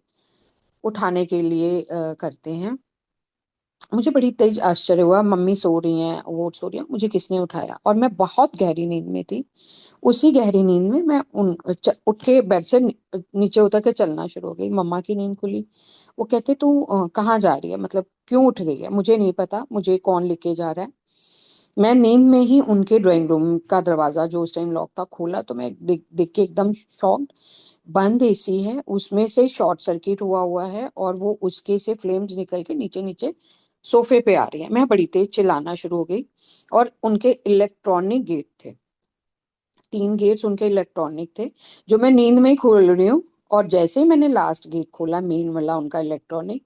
उठाने के लिए करते हैं। मुझे बड़ी तेज आश्चर्य हुआ, मम्मी सो रही हैं, वो सो रही है, मुझे किसने उठाया? और मैं बहुत गहरी नींद में थी। उसी गहरी नींद में मैं उठ के बेड से नीचे उतर के चलना शुरू हो गई। मम्मा की नींद खुली। वो कहते तू कहाँ जा रही है, मतलब क्यों उठ गई है? मुझे नहीं पता मुझे कौन लेके जा रहा है। मैं नींद में ही उनके ड्राइंग रूम का दरवाजा, जो उस टाइम लॉक था, खोला, तो मैं देख देख के एकदम शॉक्ड। बंद एसी है, उसमें से शॉर्ट सर्किट हुआ हुआ है, और वो उसके से फ्लेम्स निकल के नीचे नीचे सोफे पे आ रही है। मैं बड़ी तेज चिल्लाना शुरू हो गई। और उनके इलेक्ट्रॉनिक गेट थे, 3 गेट्स उनके इलेक्ट्रॉनिक थे, जो मैं नींद में ही खोल रही हूँ। और जैसे ही मैंने लास्ट गेट खोला, मेन वाला उनका इलेक्ट्रॉनिक,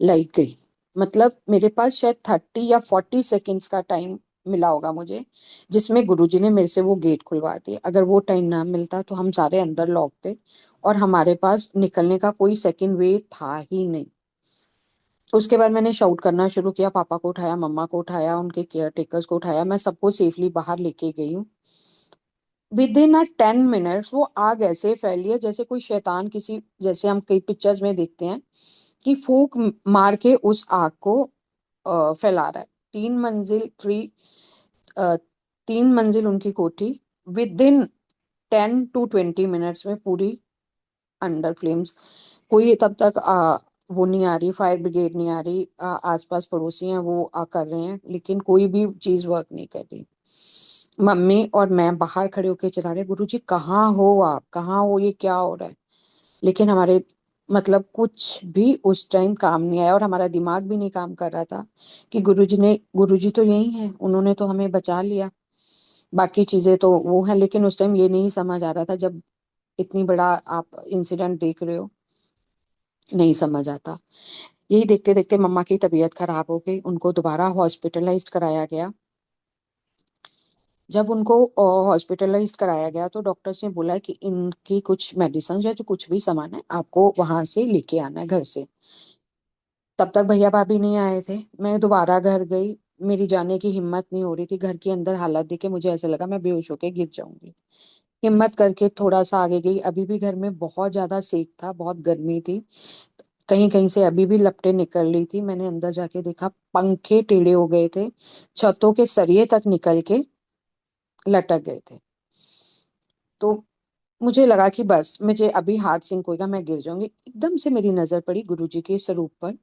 लाइट गई। मतलब मेरे पास शायद 30 या 40 सेकेंड्स का टाइम मिला होगा मुझे, जिसमें गुरुजी ने मेरे से वो गेट खुलवा दिए। अगर वो टाइम ना मिलता तो हम सारे अंदर लॉक थे, और हमारे पास निकलने का कोई सेकंड वे था ही नहीं। उसके बाद मैंने शाउट करना शुरू किया, पापा को उठाया, मम्मा को उठाया, उनके केयर टेकर्स को उठाया, मैं सबको सेफली बाहर लेके गई हूँ। विद इन 10 मिनट्स वो आग ऐसे फैली है जैसे कोई शैतान किसी, जैसे हम कई पिक्चर्स में देखते हैं कि फूंक मार के उस आग को फैला रहा है। 3 मंजिल थ्री 3 मंजिल उनकी कोठी, विद इन 10 to 20 मिनट्स में पूरी अंडर फ्लेम्स। कोई तब तक वो नहीं आ रही, फायर ब्रिगेड नहीं आ रही, आसपास पड़ोसी हैं वो कर रहे हैं, लेकिन कोई भी चीज वर्क नहीं कर रही। मम्मी और मैं बाहर खड़े होके चला रहे, गुरुजी कहाँ हो आप, कहाँ हो, ये क्या हो रहा है? लेकिन हमारे मतलब कुछ भी उस टाइम काम नहीं आया, और हमारा दिमाग भी नहीं काम कर रहा था कि गुरुजी तो यही है, उन्होंने तो हमें बचा लिया, बाकी चीजें तो वो है। लेकिन उस टाइम ये नहीं समझ आ रहा था, जब इतनी बड़ा आप इंसिडेंट देख रहे हो, नहीं समझ आता। यही देखते देखते मम्मा की तबीयत खराब हो गई, उनको दोबारा हॉस्पिटलाइज्ड कराया गया। जब उनको हॉस्पिटलाइज कराया गया तो डॉक्टर्स ने बोला कि इनकी कुछ मेडिसिन या जो कुछ भी सामान है आपको वहां से लेके आना है घर से। तब तक भैया भाभी नहीं आए थे। मैं दोबारा घर गई, मेरी जाने की हिम्मत नहीं हो रही थी। घर के अंदर हालत देख के मुझे ऐसा लगा मैं बेहोश होके गिर जाऊंगी। हिम्मत करके थोड़ा सा आगे गई, अभी भी घर में बहुत ज्यादा सेक था, बहुत गर्मी थी, कहीं कहीं से अभी भी लपटें निकल रही थी। मैंने अंदर जाके देखा, पंखे टेढ़े हो गए थे, छतों के सरिये तक निकल के लटक गए थे। तो मुझे लगा कि बस मुझे अभी हार्ट सिंक होएगा, मैं गिर जाऊंगी। एकदम से मेरी नजर पड़ी गुरुजी के स्वरूप पर,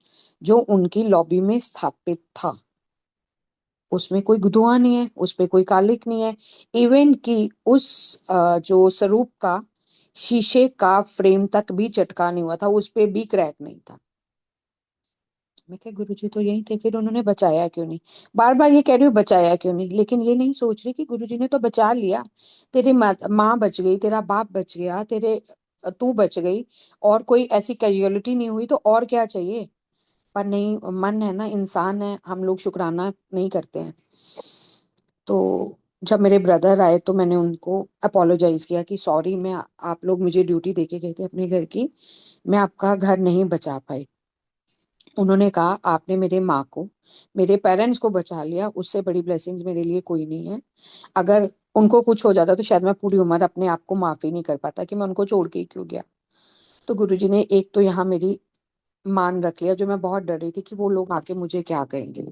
जो उनकी लॉबी में स्थापित था। उसमें कोई धुआं नहीं है, उस पे कोई कालिक नहीं है। इवन कि उस जो स्वरूप का शीशे का फ्रेम तक भी चटका नहीं हुआ था, उस पे भी क्रैक नहीं था। मैं क्या, गुरुजी तो यही थे, फिर उन्होंने बचाया क्यों नहीं? बार बार ये कह रही हूँ बचाया क्यों नहीं, लेकिन ये नहीं सोच रही कि गुरुजी ने तो बचा लिया। तेरी माँ बच गई, तेरा बाप बच गया, तेरे तू बच गई, और कोई ऐसी कैजुअलिटी नहीं हुई, तो और क्या चाहिए? पर नहीं, मन है ना, इंसान है, हम लोग शुक्राना नहीं करते हैं। तो जब मेरे ब्रदर आए तो मैंने उनको अपोलोजाइज किया कि सॉरी, मैं आप लोग मुझे ड्यूटी देके गए थे अपने घर की, मैं आपका घर नहीं बचा पाई। उन्होंने कहा आपने मेरे माँ को, मेरे पेरेंट्स को बचा लिया, उससे बड़ी ब्लेसिंग्स मेरे लिए कोई नहीं है। अगर उनको कुछ हो जाता तो शायद मैं पूरी उम्र अपने आप को माफ ही नहीं कर पाता कि मैं उनको छोड़ के ही क्यों गया। तो गुरुजी ने एक तो यहाँ मेरी मान रख लिया, जो मैं बहुत डर रही थी कि वो लोग आके मुझे क्या कहेंगे।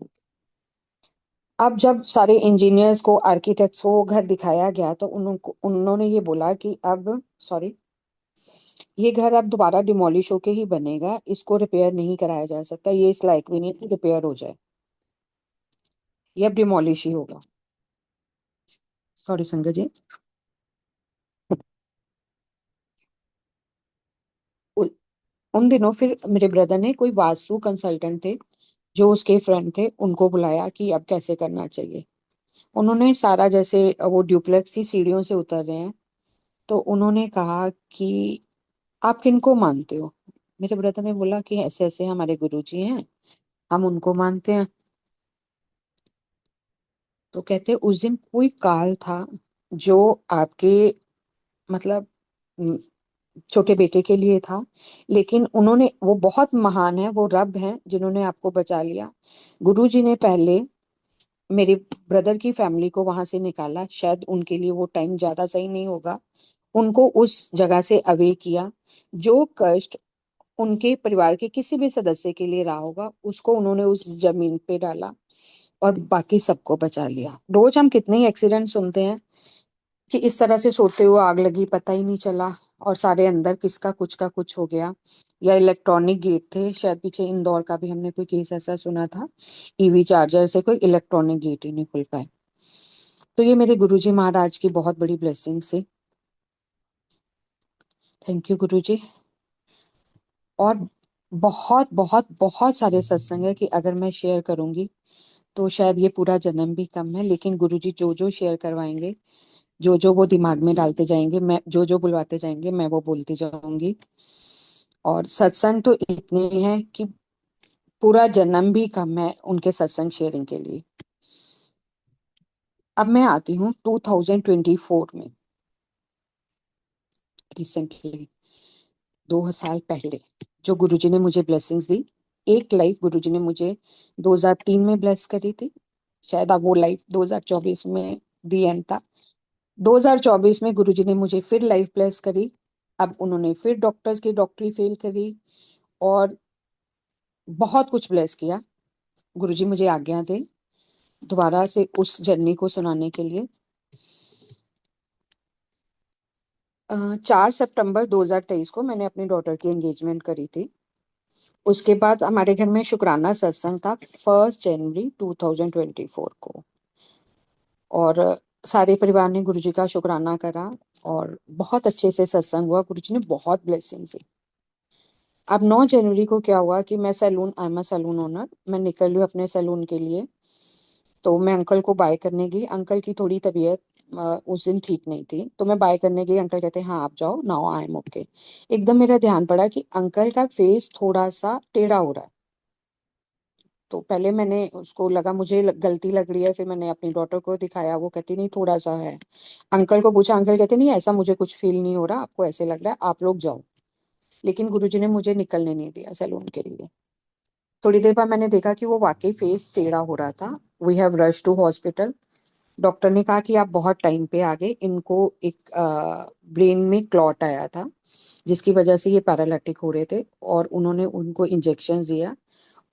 अब जब सारे इंजीनियर्स को, आर्किटेक्ट्स को घर दिखाया गया, तो उन्होंने ये बोला कि अब सॉरी, ये घर अब दोबारा डिमोलिश होके ही बनेगा, इसको रिपेयर नहीं कराया जा सकता, ये इस लायक भी नहीं कि रिपेयर हो जाए। ये अब डिमोलिश ही होगा। सॉरी संजय जी। उ- उन दिनों फिर मेरे ब्रदर ने, कोई वास्तु कंसल्टेंट थे जो उसके फ्रेंड थे, उनको बुलाया कि अब कैसे करना चाहिए। उन्होंने सारा, जैसे वो ड्यूप्लेक्स थी, सीढ़ियों से उतर रहे हैं, तो उन्होंने कहा कि आप किनको मानते हो। मेरे ब्रदर ने बोला कि ऐसे ऐसे हमारे गुरुजी हैं, हम उनको मानते हैं। तो कहते उस दिन कोई काल था जो आपके, मतलब छोटे बेटे के लिए था, लेकिन उन्होंने, वो बहुत महान है, वो रब हैं जिन्होंने आपको बचा लिया। गुरुजी ने पहले मेरे ब्रदर की फैमिली को वहां से निकाला, शायद उनके लिए वो टाइम ज्यादा सही नहीं होगा, उनको उस जगह से अवे किया। जो कष्ट उनके परिवार के किसी भी सदस्य के लिए रहा होगा, उसको उन्होंने उस जमीन पे डाला और बाकी सबको बचा लिया। रोज हम कितने ही एक्सीडेंट सुनते हैं कि इस तरह से सोते हुए आग लगी, पता ही नहीं चला, और सारे अंदर किसका कुछ का कुछ हो गया। या इलेक्ट्रॉनिक गेट थे, शायद पीछे इंदौर का भी हमने कोई केस ऐसा सुना था, ईवी चार्जर से कोई इलेक्ट्रॉनिक गेट ही नहीं खुल पाए। तो ये मेरे गुरुजी महाराज की बहुत बड़ी ब्लेसिंग से। थैंक यू गुरुजी। और बहुत बहुत बहुत सारे सत्संग है कि अगर मैं शेयर करूंगी तो शायद ये पूरा जन्म भी कम है, लेकिन गुरुजी जो जो शेयर करवाएंगे, जो जो वो दिमाग में डालते जाएंगे, मैं जो जो बुलवाते जाएंगे, मैं वो बोलती जाऊंगी। और सत्संग तो इतने हैं कि पूरा जन्म भी कम है उनके सत्संग शेयरिंग के लिए। अब मैं आती हूँ 2024 में, रिसेंटली 2 साल पहले, जो गुरुजी ने मुझे ब्लेसिंग्स दी। एक लाइफ गुरुजी ने मुझे 2003 में ब्लेस करी थी, शायद अब वो लाइफ 2024 में दी एंड था। 2024 में गुरुजी ने मुझे फिर लाइफ ब्लेस करी। अब उन्होंने फिर डॉक्टर्स की डॉक्टरी फेल करी और बहुत कुछ ब्लेस किया। गुरुजी मुझे आज्ञा दे दोबारा से उस जर्नी को सुनाने के लिए। 4 सितंबर 2023 को मैंने अपनी डॉटर की एंगेजमेंट करी थी। उसके बाद हमारे घर में शुक्राना सत्संग था 1 जनवरी 2024 को। और सारे परिवार ने गुरुजी का शुक्राना करा और बहुत अच्छे से सत्संग हुआ। गुरुजी ने बहुत ब्लेसिंग दी। अब 9 जनवरी को क्या हुआ कि मैं salon, I am a salon owner, मैं निकल रही हूँ अपने सैलून के लिए। तो मैं अंकल को बाय करने गई। अंकल की थोड़ी तबीयत उस दिन ठीक नहीं थी, तो मैं बाय करने गई। अंकल कहते हैं हाँ आप जाओ, नाउ आई एम ओके। एकदम मेरा ध्यान पड़ा कि अंकल का फेस थोड़ा सा टेढ़ा हो रहा है। तो पहले मैंने उसको लगा मुझे गलती लग रही है, फिर मैंने अपनी डॉटर को दिखाया, वो कहती नहीं थोड़ा सा है। अंकल को पूछा, अंकल कहते नहीं ऐसा मुझे कुछ फील नहीं हो रहा, आपको ऐसे लग रहा है, आप लोग जाओ। लेकिन गुरुजी ने मुझे निकलने नहीं दिया सैलून के लिए। थोड़ी देर बाद मैंने देखा कि वो वाकई फेस टेढ़ा हो रहा था। We have rush to hospital. Doctor ने कहा कि आप बहुत टाइम पे आ गए, इनको एक ब्रेन में क्लॉट आया था जिसकी वजह से ये पैरालिटिक हो रहे थे, और उन्होंने उनको इंजेक्शन दिया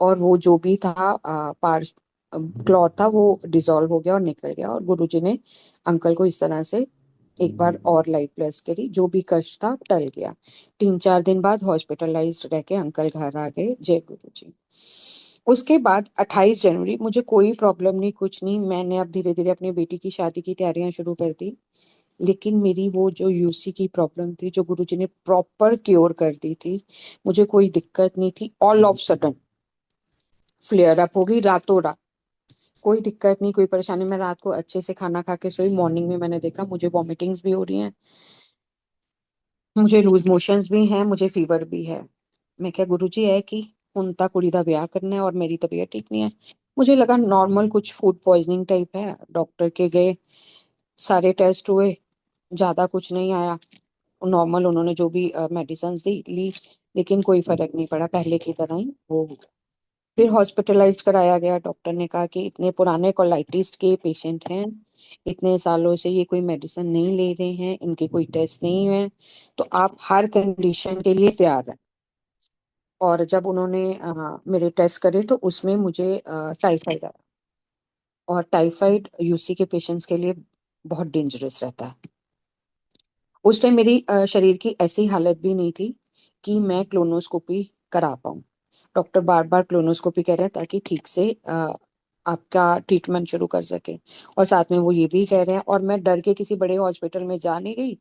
और वो जो भी था पार क्लॉट था वो डिसॉल्व हो गया और निकल गया। और गुरुजी ने अंकल को इस तरह से एक बार और लाइफ ब्लेस करी, जो भी कष्ट था टल गया। 3-4 दिन बाद हॉस्पिटलाइज्ड रह के अंकल घर आ गए। जय गुरु जी। उसके बाद 28 जनवरी, मुझे कोई प्रॉब्लम नहीं, कुछ नहीं, मैंने अब धीरे धीरे अपनी बेटी की शादी की तैयारियां शुरू कर दी। लेकिन मेरी वो जो यूसी की प्रॉब्लम थी, जो गुरुजी ने प्रॉपर क्योर कर दी थी, मुझे कोई दिक्कत नहीं थी, all of sudden flare up हो गई रातों रात। कोई दिक्कत नहीं, कोई परेशानी। मैं रात को अच्छे से खाना खा के सोई, मॉर्निंग में मैंने देखा मुझे वॉमिटिंग्स भी हो रही हैं, मुझे लूज मोशंस भी हैं, मुझे फीवर भी है। मैं क्या गुरुजी है कि ਹੁਣ ਤਾਂ ਕੁੜੀ ਦਾ ਵਿਆਹ करना है और मेरी तबीयत ठीक नहीं है। मुझे लगा नॉर्मल कुछ फूड पॉइजनिंग टाइप है। डॉक्टर के गए, सारे टेस्ट हुए, ज्यादा कुछ नहीं आया, नॉर्मल उन्होंने जो भी मेडिसिन दी ली, लेकिन कोई फर्क नहीं पड़ा, पहले की तरह ही वो। फिर हॉस्पिटलाइज्ड कराया गया। डॉक्टर ने कहा कि इतने पुराने कोलाइटिस के पेशेंट हैं, इतने सालों से ये कोई मेडिसिन नहीं ले रहे हैं, इनके कोई टेस्ट नहीं है, तो आप हर कंडीशन के लिए तैयार हैं। और जब उन्होंने मेरे टेस्ट करे तो उसमें मुझे टाइफाइड आया। और टाइफाइड यूसी के पेशेंट्स के लिए बहुत डेंजरस रहता है। उस टाइम मेरी शरीर की ऐसी हालत भी नहीं थी कि मैं क्लोनोस्कोपी करा पाऊँ। डॉक्टर बार बार क्लोनोस्कोपी कह रहे हैं ताकि ठीक से आपका ट्रीटमेंट शुरू कर सके। और साथ में वो ये भी कह रहे हैं, और मैं डर के किसी बड़े हॉस्पिटल में जा नहीं रही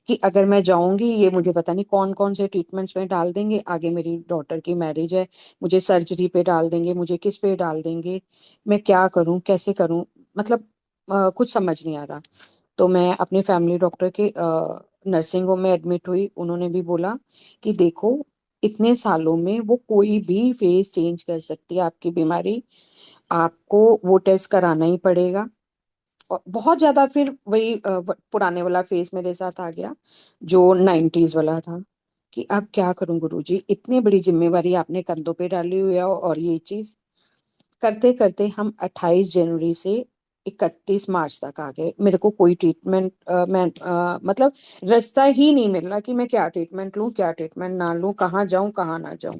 कि अगर मैं जाऊंगी ये मुझे पता नहीं कौन कौन से ट्रीटमेंट्स में डाल देंगे, आगे मेरी डॉटर की मैरिज है, मुझे सर्जरी पे डाल देंगे, मुझे किस पे डाल देंगे, मैं क्या करूं कैसे करूं, मतलब कुछ समझ नहीं आ रहा। तो मैं अपने फैमिली डॉक्टर के नर्सिंग होम में एडमिट हुई। उन्होंने भी बोला कि देखो, इतने सालों में वो कोई भी फेस चेंज कर सकती है आपकी बीमारी, आपको वो टेस्ट कराना ही पड़ेगा। और बहुत ज्यादा फिर वही पुराने वाला फेस मेरे साथ आ गया, जो 90s वाला था, कि अब क्या करूं गुरुजी, इतनी बड़ी जिम्मेवारी आपने कंधों पे डाली हुई है, और ये चीज करते करते हम 28 जनवरी से 31 मार्च तक आ गए। मेरे को कोई ट्रीटमेंट मतलब रास्ता ही नहीं मिल रहा कि मैं क्या ट्रीटमेंट लूं क्या ट्रीटमेंट ना लूं, कहाँ जाऊं कहाँ ना जाऊं।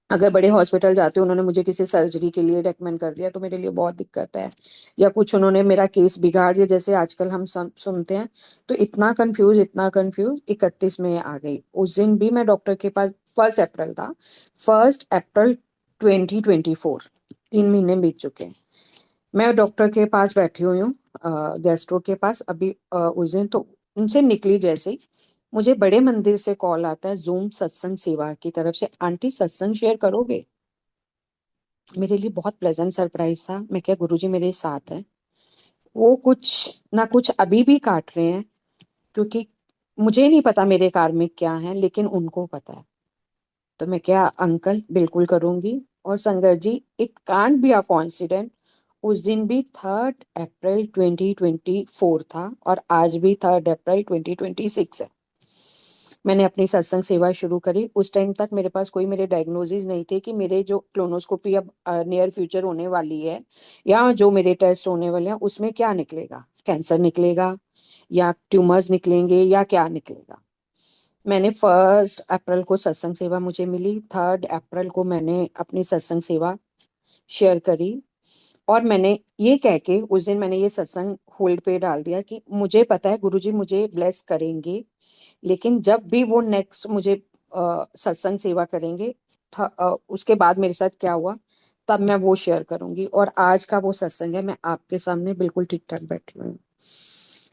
अगर बड़े हॉस्पिटल जाते उन्होंने मुझे किसी सर्जरी के लिए रेकमेंड कर दिया तो मेरे लिए बहुत दिक्कत है, या कुछ उन्होंने मेरा केस बिगाड़ दिया जैसे आजकल हम सुनते हैं। तो इतना कंफ्यूज 31 में आ गई। उस दिन भी मैं डॉक्टर के पास, 1 अप्रैल था, 1 अप्रैल 2024, 3 महीने बीत चुके हैं। मैं डॉक्टर के पास बैठी हुई हूँ, गैस्ट्रो के पास अभी। उस दिन तो उनसे निकली जैसे ही मुझे बड़े मंदिर से कॉल आता है, जूम सत्संग सेवा की तरफ से, आंटी सत्संग शेयर करोगे। मेरे लिए बहुत प्लेजेंट सरप्राइज था। मैं क्या, गुरुजी मेरे साथ हैं, वो कुछ ना कुछ अभी भी काट रहे हैं, क्योंकि मुझे नहीं पता मेरे कार्मिक क्या है, लेकिन उनको पता है। तो मैं क्या, अंकल बिल्कुल करूंगी। और संगत जी, it can't be a coincident, उस दिन भी 3 अप्रैल 2024 था, और आज भी 3 अप्रैल 2026 है। मैंने अपनी सत्संग सेवा शुरू करी। उस टाइम तक मेरे पास कोई मेरे डायग्नोसिस नहीं थे कि मेरे जो क्लोनोस्कोपी अब नियर फ्यूचर होने वाली है, या जो मेरे टेस्ट होने वाले हैं, उसमें क्या निकलेगा, कैंसर निकलेगा या ट्यूमर्स निकलेंगे या क्या निकलेगा। मैंने 1 अप्रैल को सत्संग सेवा मुझे मिली, 3 अप्रैल को मैंने अपनी सत्संग सेवा शेयर करी। और मैंने ये कह के उस दिन मैंने ये सत्संग होल्ड पे डाल दिया कि मुझे पता है गुरुजी मुझे ब्लेस करेंगे, लेकिन जब भी वो नेक्स्ट मुझे सत्संग सेवा करेंगे, उसके बाद मेरे साथ क्या हुआ तब मैं वो शेयर करूंगी। और आज का वो सत्संग है, मैं आपके सामने बिल्कुल ठीक ठाक बैठी हुई हूँ।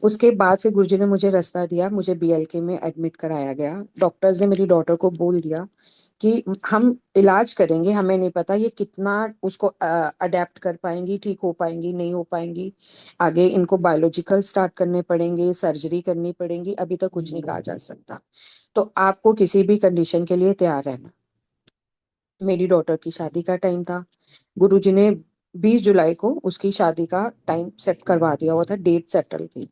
उसके बाद फिर गुरुजी ने मुझे रास्ता दिया, मुझे बीएलके में एडमिट कराया गया। डॉक्टर्स ने मेरी डॉटर को बोल दिया कि हम इलाज करेंगे, हमें नहीं पता ये कितना उसको अडेप्ट कर पाएंगी, ठीक हो पाएंगी नहीं हो पाएंगी, आगे इनको बायोलॉजिकल स्टार्ट करने पड़ेंगे, सर्जरी करनी पड़ेगी, अभी तक कुछ नहीं कहा जा सकता। तो आपको किसी भी कंडीशन के लिए तैयार रहना। मेरी डॉटर की शादी का टाइम था, गुरुजी ने 20 जुलाई को उसकी शादी का टाइम सेट करवा दिया हुआ था, डेट सेटल थी।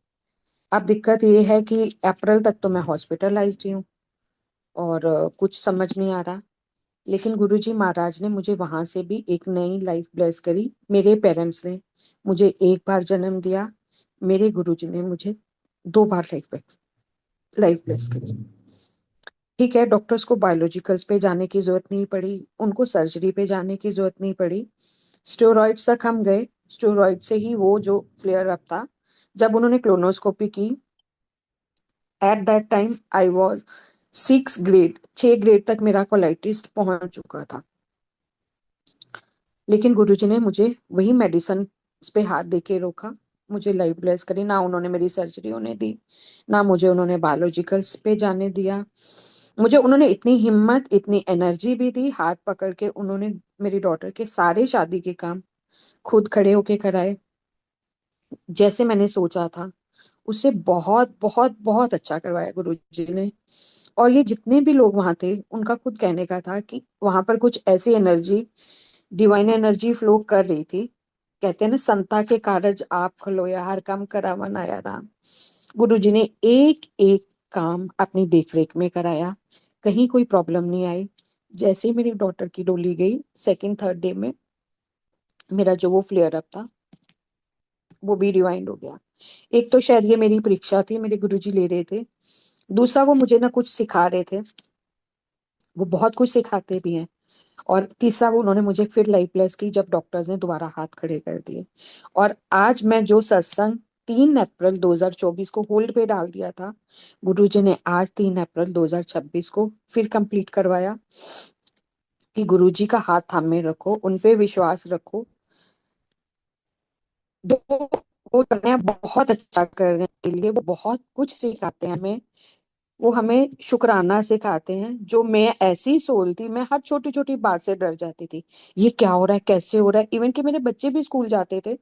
अब दिक्कत ये है कि अप्रैल तक तो मैं हॉस्पिटलाइज्ड हूँ, और कुछ समझ नहीं आ रहा। लेकिन गुरुजी महाराज ने मुझे वहां से भी एक नई लाइफ ब्लेस करी। मेरे पेरेंट्स ने मुझे एक बार जन्म दिया, मेरे गुरुजी ने मुझे 2 बार लाइफ ब्लेस करी। ठीक है, डॉक्टर्स को बायोलॉजिकल्स पे जाने की जरूरत नहीं पड़ी, उनको सर्जरी पे जाने की जरूरत नहीं पड़ी, स्टेरॉइड्स तक हम गए। स्टेरॉइड से ही वो जो फ्लेयर अप था, जब उन्होंने क्लोनोस्कोपी की, at that time I was 6 grade, 6 grade तक मेरा कोलाइटिस पहुंच चुका था। लेकिन गुरुजी ने मुझे वही मेडिसिन पे हाथ दे के रोका, मुझे लाइफ ब्लेस करी। ना उन्होंने मेरी सर्जरी होने दी, ना मुझे उन्होंने बायोलॉजिकल्स पे जाने दिया। मुझे उन्होंने इतनी हिम्मत, इतनी एनर्जी भी दी, हाथ पकड़ के उन्होंने मेरी डॉटर के सारे शादी के काम खुद खड़े होके कराए। जैसे मैंने सोचा था उससे बहुत बहुत बहुत अच्छा करवाया गुरुजी ने। और ये जितने भी लोग वहां थे, उनका खुद कहने का था कि वहां पर कुछ ऐसी एनर्जी, डिवाइन एनर्जी फ्लो कर रही थी। कहते हैं ना, संता के कारज आप खलोया, हर काम करावन आया राम। गुरुजी ने एक एक काम अपनी देखरेख में कराया, कहीं कोई प्रॉब्लम नहीं आई। जैसे ही मेरी डॉटर की डोली गई, सेकंड थर्ड डे में मेरा जो वो फ्लेयर अप था वो भी रिवाइंड हो गया। एक तो शायद ये मेरी परीक्षा थी, मेरे गुरुजी ले रहे थे। दूसरा, वो मुझे ना कुछ सिखा रहे थे, वो बहुत कुछ सिखाते भी हैं। और तीसरा, वो उन्होंने मुझे फिर लाइफ ब्लेस की जब डॉक्टर्स ने दोबारा हाथ खड़े कर दिए। और आज मैं जो सत्संग 3 अप्रैल 2024 को होल्ड पे डाल दिया था, गुरुजी ने आज 3 अप्रैल 2026 को फिर कंप्लीट करवाया। कि गुरुजी का हाथ थामे रखो, उन पे विश्वास रखो, जो वो कर रहे हैं बहुत अच्छा करने के लिए, वो बहुत कुछ सिखाते हैं हमें। वो हमें शुक्राना सिखाते हैं। जो मैं ऐसी सोल थी, मैं हर छोटी छोटी बात से डर जाती थी, ये क्या हो रहा है, कैसे हो रहा है। इवन कि मेरे बच्चे भी स्कूल जाते थे,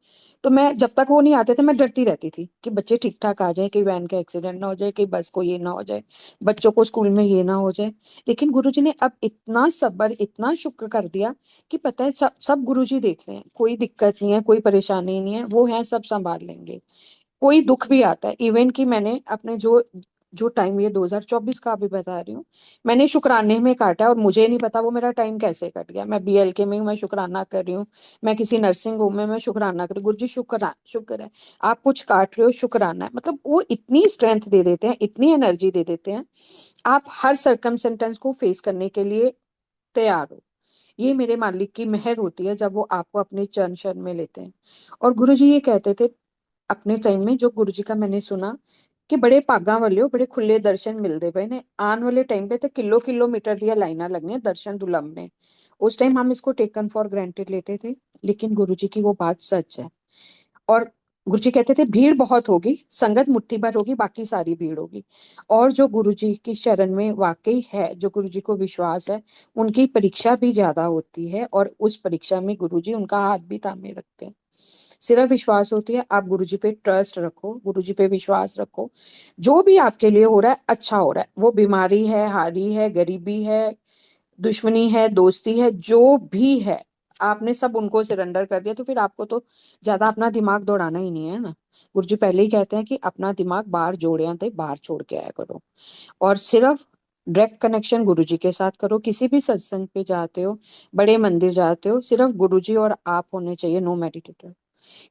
तो मैं जब तक वो नहीं आते थे मैं डरती रहती थी कि बच्चे ठीक ठाक आ जाए, कि वैन का एक्सीडेंट ना हो जाए, कि बस को ये ना हो जाए, बच्चों को स्कूल में ये ना हो जाए। लेकिन गुरुजी ने अब इतना सब्र, इतना शुक्र कर दिया कि पता है सब सब गुरुजी देख रहे हैं, कोई दिक्कत नहीं है, कोई परेशानी नहीं है, वो है, सब संभाल लेंगे। कोई दुख भी आता है, इवन कि मैंने अपने जो जो टाइम, ये 2024 का अभी बता रही हूँ, मैंने शुक्राने में काटा है, और मुझे नहीं पता वो मेरा टाइम कैसे कट गया। मैं बीएलके में हूँ, मैं शुक्राना कर रही हूँ, मैं किसी नर्सिंग होम में मैं शुक्राना कर रही हूँ। गुरु जी शुक्र है, आप कुछ काट रहे हो, शुक्राना है। मतलब वो इतनी स्ट्रेंथ दे देते हैं, इतनी एनर्जी दे देते हैं, आप हर सरकमसेंटेंस को फेस करने के लिए तैयार हो। ये मेरे मालिक की मेहर होती है जब वो आपको अपने चरण शरण में लेते हैं। और गुरु जी ये कहते थे अपने टाइम में, जो गुरु जी का मैंने सुना, कि बड़े भागा वाले हो, बड़े खुले दर्शन मिलते पे ने आने वाले टाइम पे, तो किलोमीटर दिया लाइना लगनी है दर्शन दुलमने। उस टाइम हम इसको टेकन फॉर ग्रांटेड लेते थे, लेकिन गुरु जी की वो बात सच है। और गुरुजी कहते थे भीड़ बहुत होगी, संगत मुट्ठी भर होगी, बाकी सारी भीड़ होगी। और जो गुरुजी की शरण में वाकई है, जो गुरुजी को विश्वास है, उनकी परीक्षा भी ज्यादा होती है, और उस परीक्षा में गुरुजी उनका हाथ भी थामे रखते हैं। सिर्फ विश्वास होती है, आप गुरुजी पे ट्रस्ट रखो, गुरुजी पे विश्वास रखो। जो भी आपके लिए हो रहा है अच्छा हो रहा है, वो बीमारी है, हारी है, गरीबी है, दुश्मनी है, दोस्ती है, जो भी है, आपने सब उनको सरेंडर कर दिया, तो फिर आपको तो ज्यादा अपना दिमाग दौड़ाना ही नहीं है ना। गुरुजी पहले ही कहते हैं कि अपना दिमाग बाहर जोड़े थे, बाहर छोड़ के आया करो, और सिर्फ डायरेक्ट कनेक्शन गुरुजी के साथ करो। किसी भी सत्संग पे जाते हो, बड़े मंदिर जाते हो, सिर्फ गुरुजी और आप होने चाहिए, नो मेडिटेटर।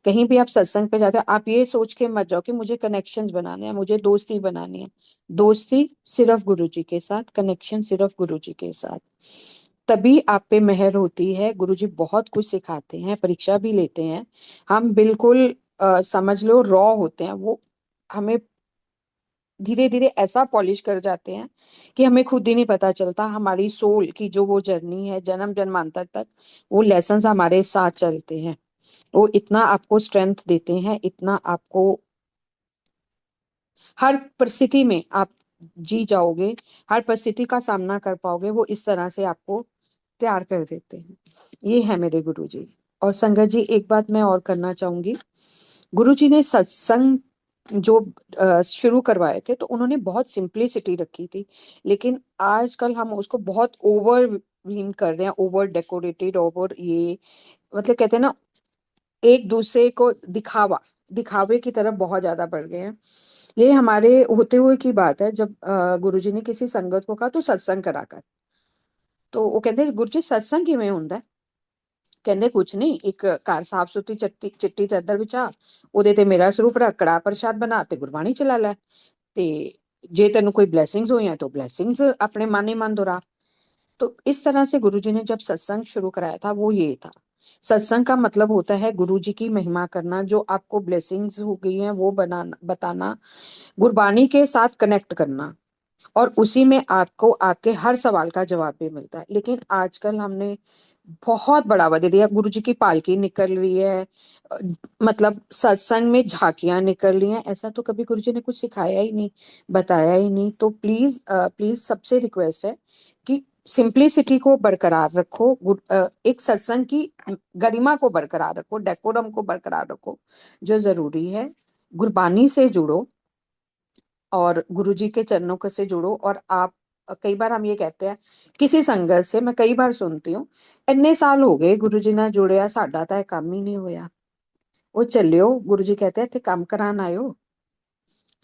कहीं भी आप सत्संग पे जाते हो, आप ये सोच के मत जाओ कि मुझे कनेक्शंस बनाने हैं, मुझे दोस्ती बनानी है। दोस्ती सिर्फ गुरुजी के साथ, कनेक्शन सिर्फ गुरुजी के साथ। तभी आप पे मेहर होती है। गुरुजी बहुत कुछ सिखाते हैं, परीक्षा भी लेते हैं। हम बिल्कुल समझ लो रॉ होते हैं, वो हमें धीरे धीरे ऐसा पॉलिश कर जाते हैं कि हमें खुद ही नहीं पता चलता। हमारी सोल की जो वो जर्नी है, जन्म जन्मांतर तक वो लेसन हमारे साथ चलते हैं। वो इतना आपको स्ट्रेंथ देते हैं, इतना आपको हर परिस्थिति में आप जी जाओगे, हर परिस्थिति का सामना कर पाओगे, वो इस तरह से आपको तैयार कर देते हैं। ये है मेरे गुरुजी। और संगत जी, एक बात मैं और करना चाहूंगी। गुरुजी ने सत्संग जो शुरू करवाए थे, तो उन्होंने बहुत सिंप्लिसिटी रखी थी, लेकिन आजकल हम उसको बहुत ओवर कर रहे हैं, ओवर डेकोरेटेड, ओवर ये, मतलब कहते हैं ना, एक दूसरे को दिखावा, दिखावे की तरफ बहुत ज्यादा बढ़ गए हैं। ये हमारे होते हुए की बात है, जब गुरुजी ने किसी संगत को कहा तो सत्संग करा कर। तो वो कहते गुरु जी सत्संग किवें ਹੁੰਦਾ है? ਕਹਿੰਦੇ ਕੁਛ ਨਹੀਂ, ਇੱਕ ਘਰ ਸਾਫ ਸੁਥਰੀ ਚਿੱਟੀ ਚਾਦਰ ਵਿਛਾ, ਉਹਦੇ ਤੇ ਮੇਰਾ ਸਰੂਪ ਰੱਖ, ਕੜਾ ਪ੍ਰਸ਼ਾਦ ਬਣਾ ਤੇ ਗੁਰਬਾਣੀ ਚਲਾ ਲੈ, ਤੇ ਜੇ ਤੈਨੂੰ कोई ब्लेसिंग्स हो तो ब्लेसिंग्स अपने मन ही मन दोहरा। तो इस तरह से गुरुजी ने जब सत्संग शुरू कराया था, वो ये था। सत्संग का मतलब होता है गुरुजी की महिमा करना, जो आपको ब्लेसिंग्स हो गई हैं वो बनाना, बताना, गुरबानी के साथ कनेक्ट करना, और उसी में आपको आपके हर सवाल का जवाब भी मिलता है। लेकिन आजकल हमने बहुत बढ़ावा दे दिया, गुरु जी की पालकी निकल रही है, अ, मतलब सत्संग में झांकियां निकल रही हैं। ऐसा तो कभी गुरु जी ने कुछ सिखाया ही नहीं, बताया ही नहीं। तो प्लीज प्लीज सबसे रिक्वेस्ट है कि सिंप्लिसिटी को बरकरार रखो, एक सत्संग की गरिमा को बरकरार रखो, डेकोरम को बरकरार रखो, जो जरूरी है। गुरबानी से जुड़ो, और गुरुजी के चरणों के से जुड़ो। और आप, कई बार हम ये कहते हैं किसी संगत से, मैं कई बार सुनती हूँ, इतने साल हो गए गुरु जी ना जुड़िया, साडा तो काम ही नहीं होया। वो चलियो, गुरु जी कहते हैं थे काम करान आयो।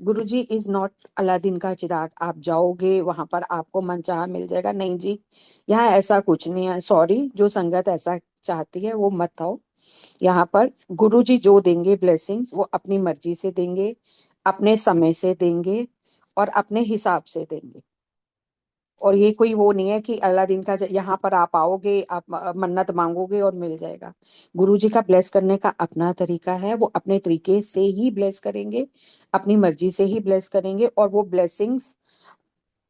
गुरु जी इज नॉट अलादीन का चिराग, आप जाओगे वहां पर आपको मनचाहा मिल जाएगा, नहीं जी, यहाँ ऐसा कुछ नहीं है। सॉरी, जो संगत ऐसा चाहती है वो मत आओ। यहाँ पर गुरु जी जो देंगे ब्लेसिंग्स, वो अपनी मर्जी से देंगे, अपने समय से देंगे, और अपने हिसाब से देंगे। और ये कोई वो नहीं है कि अल्लाह दिन का यहाँ पर आप आओगे, आप मन्नत मांगोगे और मिल जाएगा। गुरु जी का ब्लेस करने का अपना तरीका है, वो अपने तरीके से ही ब्लेस करेंगे, अपनी मर्जी से ही ब्लेस करेंगे, और वो ब्लेसिंग्स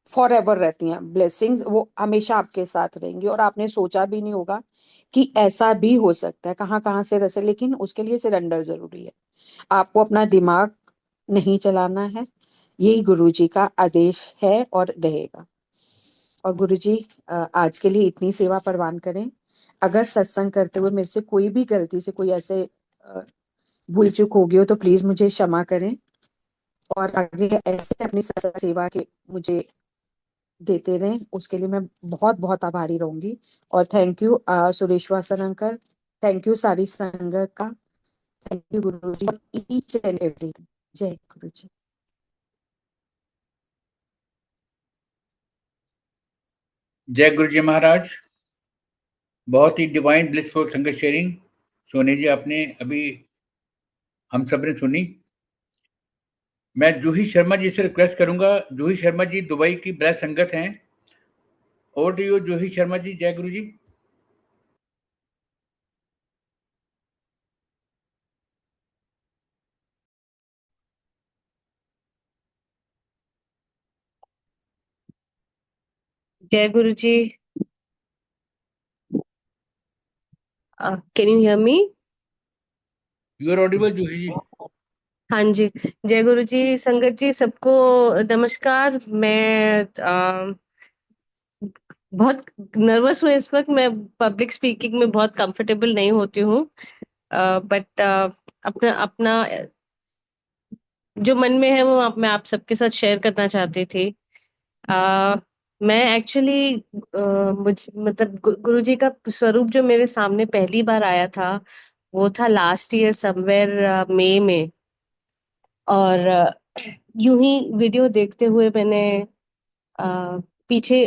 फॉर एवर रहती हैं। ब्लेसिंग्स वो हमेशा आपके साथ रहेंगी, और आपने सोचा भी नहीं होगा कि ऐसा भी हो सकता है, कहाँ कहाँ से रसे, लेकिन उसके लिए सरेंडर जरूरी है। आपको अपना दिमाग नहीं चलाना है, यही गुरुजी का आदेश है और रहेगा। और गुरुजी आज के लिए इतनी सेवा परवान करें। अगर सत्संग करते हुए मेरे से कोई भी गलती से कोई ऐसे भूल चूक हो गई हो तो प्लीज मुझे क्षमा करें, और आगे ऐसे अपनी सत्संग सेवा के मुझे देते रहें, उसके लिए मैं बहुत बहुत आभारी रहूंगी। और thank you Sureshwar uncle, thank you सारी संगत का, thank you Guruji for each and everything. जय गुरुजी। जय गुरु जी महाराज। बहुत ही डिवाइन ब्लिसफुल संगत शेयरिंग सोनी जी आपने अभी हम सब ने सुनी। मैं जूही शर्मा जी से रिक्वेस्ट करूंगा। जूही शर्मा जी दुबई की ब्लेस संगत हैं। Over to you Juhi Sharma ji. जय गुरु जी। जय गुरु ji. Can you hear me? You are audible Juhi ji. हाँ जी। जय गुरु जी, संगत जी सबको नमस्कार। मैं बहुत नर्वस हूँ इस वक्त। मैं पब्लिक स्पीकिंग में बहुत कंफर्टेबल नहीं होती हूँ, बट अपना अपना जो मन में है वो मैं आप सबके साथ शेयर करना चाहती थी। अ, मैं एक्चुअली मुझ मतलब गुरु जी का स्वरूप जो मेरे सामने पहली बार आया था वो था लास्ट ईयर समवेयर मई में। और यूं ही वीडियो देखते हुए मैंने अ, पीछे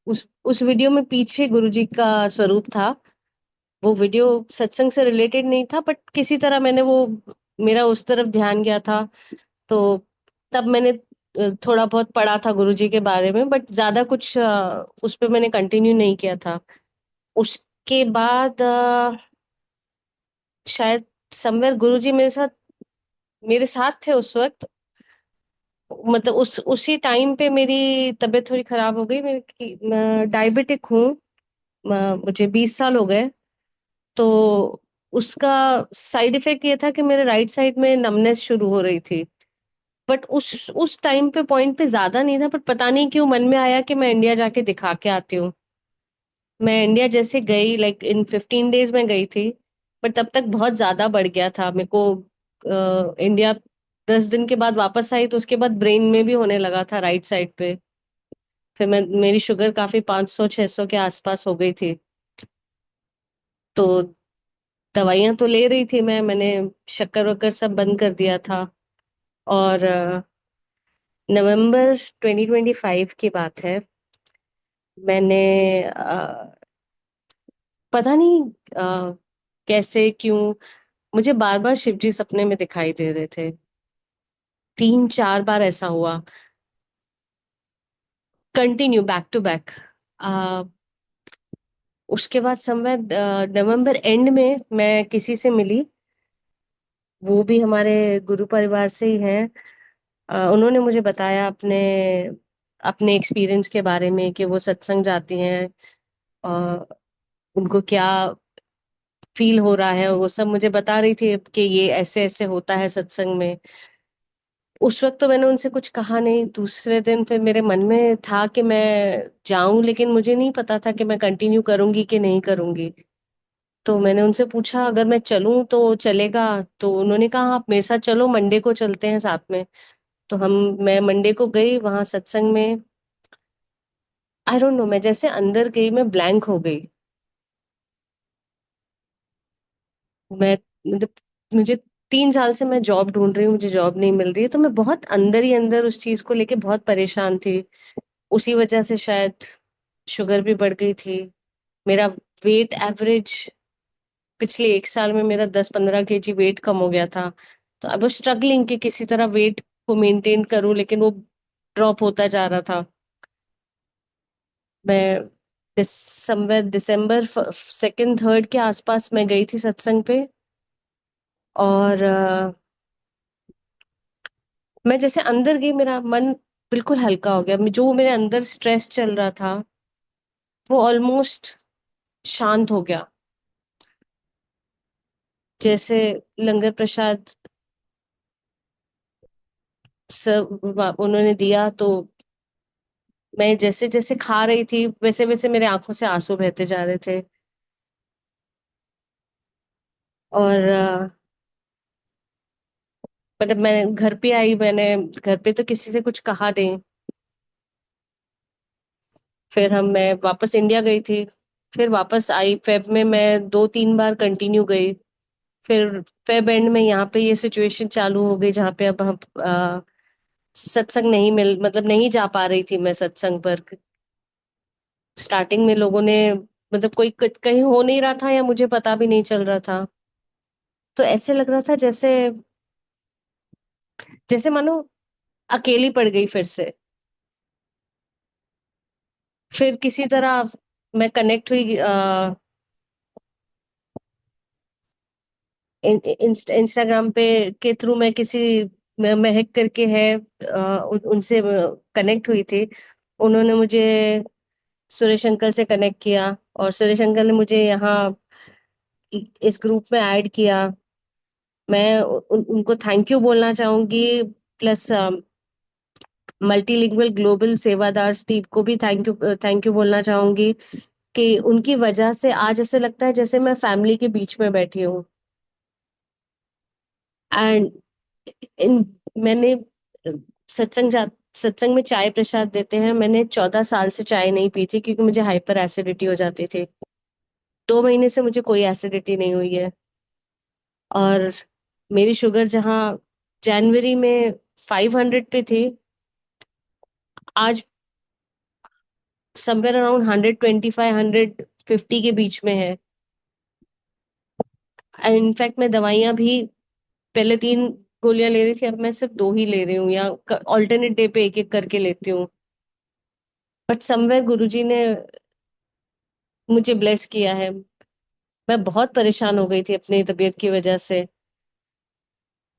उस वीडियो में पीछे गुरुजी का स्वरूप था। वो वीडियो सत्संग से रिलेटेड नहीं था, बट किसी तरह मैंने वो मेरा उस तरफ ध्यान गया था। तो तब मैंने थोड़ा बहुत पढ़ा था गुरुजी के बारे में, बट ज्यादा कुछ उस पे मैंने कंटिन्यू नहीं किया था। उसके बाद शायद समवेयर गुरुजी मेरे साथ थे उस वक्त। मतलब उसी टाइम पे मेरी तबीयत थोड़ी खराब हो गई। मैं डायबिटिक हूँ। मुझे 20 साल हो गए। तो उसका साइड इफेक्ट ये था कि मेरे राइट साइड में नमनेस शुरू हो रही थी। बट उस टाइम पे पॉइंट पे ज्यादा नहीं था, पर पता नहीं क्यों मन में आया कि मैं इंडिया जाके दिखा के आती हूँ। मैं इंडिया जैसे गई, लाइक इन 15 डेज में गई थी। बट तब तक बहुत ज्यादा बढ़ गया था मेरे को। इंडिया 10 दिन के बाद वापस आई तो उसके बाद ब्रेन में भी होने लगा था राइट साइड पे। फिर मेरी शुगर काफी 500-600 के आसपास हो गई थी। तो दवाइयां तो ले रही थी मैंने शक्कर वक्कर सब बंद कर दिया था। और नवंबर 2025 की बात है। मैंने पता नहीं कैसे क्यों मुझे बार बार शिव जी सपने में दिखाई दे रहे थे। 3-4 बार ऐसा हुआ, कंटिन्यू बैक टू बैक। उसके बाद समय नवंबर एंड में मैं किसी से मिली। वो भी हमारे गुरु परिवार से ही हैं। उन्होंने मुझे बताया अपने अपने एक्सपीरियंस के बारे में कि वो सत्संग जाती हैं। अ, उनको क्या फील हो रहा है वो सब मुझे बता रही थी कि ये ऐसे ऐसे होता है सत्संग में। उस वक्त तो मैंने उनसे कुछ कहा नहीं। दूसरे दिन फिर मेरे मन में था कि मैं जाऊं, लेकिन मुझे नहीं पता था कि मैं कंटिन्यू करूंगी कि नहीं करूंगी। तो मैंने उनसे पूछा अगर मैं चलूं तो चलेगा? तो उन्होंने कहा आप मेरे साथ चलो, मंडे को चलते हैं साथ में। तो मैं मंडे को गई वहां सत्संग में। आई डोंट नो, मैं जैसे अंदर गई मैं ब्लैंक हो गई। मैं मतलब मुझे 3 साल से मैं जॉब ढूंढ रही हूँ, मुझे जॉब नहीं मिल रही है। तो मैं बहुत अंदर ही अंदर उस चीज को लेके बहुत परेशान थी। उसी वजह से शायद शुगर भी बढ़ गई थी। मेरा वेट एवरेज पिछले 1 साल में मेरा 10-15 kg वेट कम हो गया था। तो अब स्ट्रगलिंग कि किसी तरह वेट को मेंटेन करूं, लेकिन वो ड्रॉप होता जा रहा था। मैं दिसंबर 2nd 3rd के आसपास मैं गई थी सत्संग पे। और मैं जैसे अंदर गई मेरा मन बिल्कुल हल्का हो गया। जो मेरे अंदर स्ट्रेस चल रहा था वो ऑलमोस्ट शांत हो गया। जैसे लंगर प्रसाद सब उन्होंने दिया, तो मैं जैसे जैसे खा रही थी वैसे वैसे मेरे आंखों से आंसू बहते जा रहे थे। और मतलब मैं घर पे आई, मैंने घर पे तो किसी से कुछ कहा नहीं। फिर मैं वापस इंडिया गई थी। फिर वापस आई फेब में, मैं 2-3 बार कंटिन्यू गई। फिर फेब एंड में यहाँ पे ये सिचुएशन चालू हो गई जहाँ पे अब हम सत्संग नहीं मिल मतलब नहीं जा पा रही थी मैं सत्संग पर। स्टार्टिंग में लोगों ने मतलब कोई कहीं हो नहीं रहा था या मुझे पता भी नहीं चल रहा था। तो ऐसे लग रहा था जैसे जैसे मानो अकेली पड़ गई फिर से। फिर किसी तरह मैं कनेक्ट हुई इंस्टाग्राम पे के थ्रू। मैं किसी महक करके है, उनसे कनेक्ट हुई थी। उन्होंने मुझे सुरेश अंकल से कनेक्ट किया और सुरेश अंकल ने मुझे यहाँ इस ग्रुप में ऐड किया। मैं उनको थैंक यू बोलना चाहूंगी। प्लस मल्टीलिंगुअल ग्लोबल सेवादार टीम को भी थैंक यू बोलना चाहूंगी कि उनकी वजह से आज ऐसे लगता है जैसे मैं फैमिली के बीच में बैठी हूँ। एंड इन मैंने सत्संग जा सत्संग में चाय प्रसाद देते हैं। मैंने 14 साल से चाय नहीं पी थी क्योंकि मुझे हाइपर एसिडिटी हो जाती थी। 2 महीने से मुझे कोई एसिडिटी नहीं हुई है। और मेरी शुगर जहाँ जनवरी में 500 पे थी, आज समवेयर अराउंड 125-150 के बीच में है। एंड इनफैक्ट मैं दवाइयां भी पहले 3 गोलियां ले रही थी, अब मैं सिर्फ 2 ही ले रही हूँ या ऑल्टरनेट डे पे एक एक करके लेती हूँ। बट समवेयर गुरुजी ने मुझे ब्लेस किया है। मैं बहुत परेशान हो गई थी अपनी तबीयत की वजह से।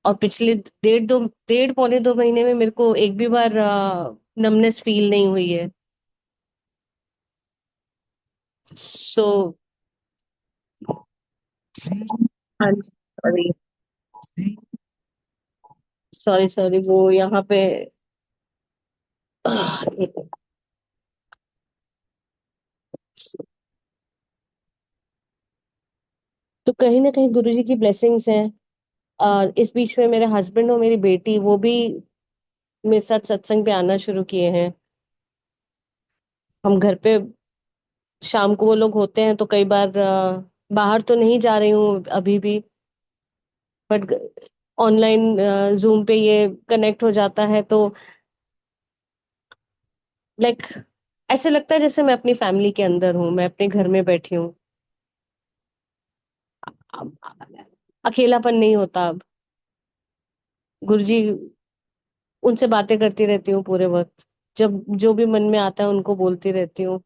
और पिछले 1.5 पौने 2 महीने में मेरे को एक भी बार नमनेस फील नहीं हुई है। सो हाँ जी, सॉरी सॉरी सॉरी, वो यहाँ पे तो कहीं ना कहीं गुरुजी की ब्लेसिंग्स हैं। इस बीच में मेरे हस्बैंड और मेरी बेटी वो भी मेरे साथ सत्संग पे आना शुरू किए हैं। हम घर पे शाम को वो लोग होते हैं तो कई बार बाहर तो नहीं जा रही हूँ अभी भी, बट ऑनलाइन जूम पे ये कनेक्ट हो जाता है तो लाइक ऐसे लगता है जैसे मैं अपनी फैमिली के अंदर हूँ, मैं अपने घर में बैठी हूँ। अकेलापन नहीं होता अब। गुरुजी उनसे बातें करती रहती हूँ पूरे वक्त, जब जो भी मन में आता है उनको बोलती रहती हूँ।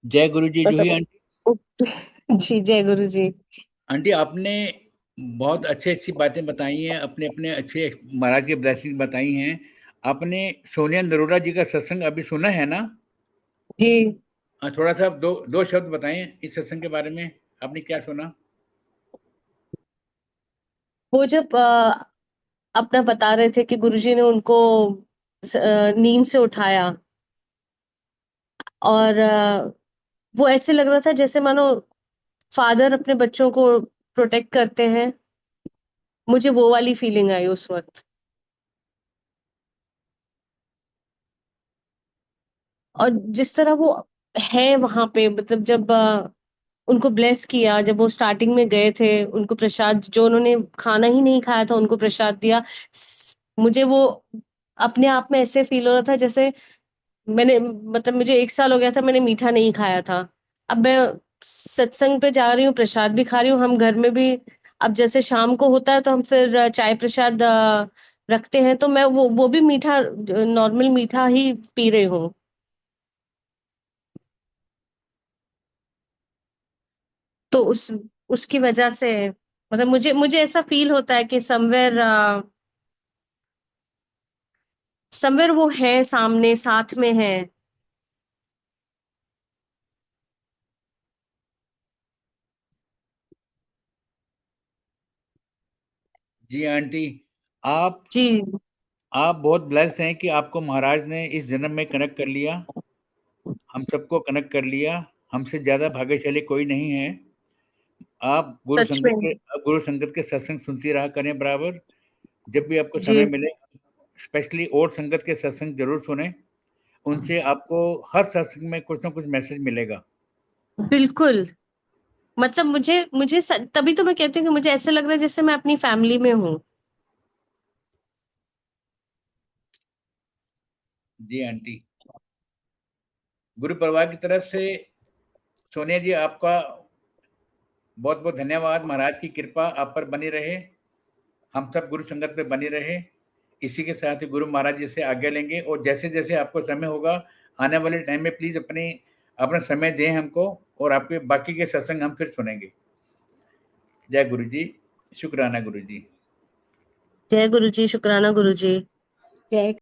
जय गुरु जी बस जूही अब आंटी। जी जय गुरु जी। आंटी आपने बहुत अच्छी अच्छी बातें बताई हैं, अपने अपने अच्छे महाराज के ब्लेसिंग बताई हैं। आपने सोनिया नरोरा जी का सत्संग अभी सुना है ना? जी थोड़ा सा दो दो शब्द बताएं इस सत्संग के बारे में, आपने क्या सुना? वो जब अपना बता रहे थे कि गुरुजी ने उनको नींद से उठाया और वो ऐसे लग रहा था जैसे मानो फादर अपने बच्चों को प्रोटेक्ट करते हैं। मुझे वो वाली फीलिंग आई उस वक्त। और जिस तरह वो है वहां पे, मतलब जब उनको ब्लेस किया, जब वो स्टार्टिंग में गए थे, उनको प्रसाद जो उन्होंने खाना ही नहीं खाया था उनको प्रसाद दिया। मुझे वो अपने आप में ऐसे फील हो रहा था जैसे मैंने मतलब मुझे 1 साल हो गया था मैंने मीठा नहीं खाया था। अब मैं सत्संग पे जा रही हूँ, प्रसाद भी खा रही हूँ, हम घर में भी अब जैसे शाम को होता है तो हम फिर चाय प्रसाद रखते हैं, तो मैं वो भी मीठा नॉर्मल मीठा ही पी रही हूँ। तो उसकी वजह से मतलब मुझे मुझे ऐसा फील होता है कि समवेयर समवेयर वो है, सामने साथ में है। जी आंटी, आप जी आप बहुत ब्लेस्ड हैं कि आपको महाराज ने इस जन्म में कनेक्ट कर लिया, हम सबको कनेक्ट कर लिया। हमसे ज़्यादा भाग्यशाली कोई नहीं है। आप सच में। गुरु संगत के सत्संग सुनती रहा करें बराबर। जब भी आपको जी समय मिले, स्पेशली और संगत के सत्संग ज़रूर सुनें। उनसे आपको हर सत्संग में कुछ ना कुछ मैसेज मिलेगा। बिल्कुल। मतलब तभी तो मैं कहती हूँ कि मुझे ऐसे लग रहा है जैसे मैं अपनी फैमिली में हूँ। जी आंटी, गुरु परिवार की तरफ से सोनिया जी आपका बहुत-बहुत धन्यवाद। महाराज की कृपा आप पर बनी रहे, हम सब गुरु संगत पे बने रहे। इसी के साथ ही गुरु महाराज जी से आज्ञा लेंगे और जैसे-जैसे आपको समय होगा, आने वाले टाइम में प्लीज़ अपना समय दें हमको और आपके बाकी के सत्संग हम फिर सुनेंगे। जय गुरु जी, शुक्राना गुरु जी। जय गुरु जी, शुक्राना गुरु जी। जय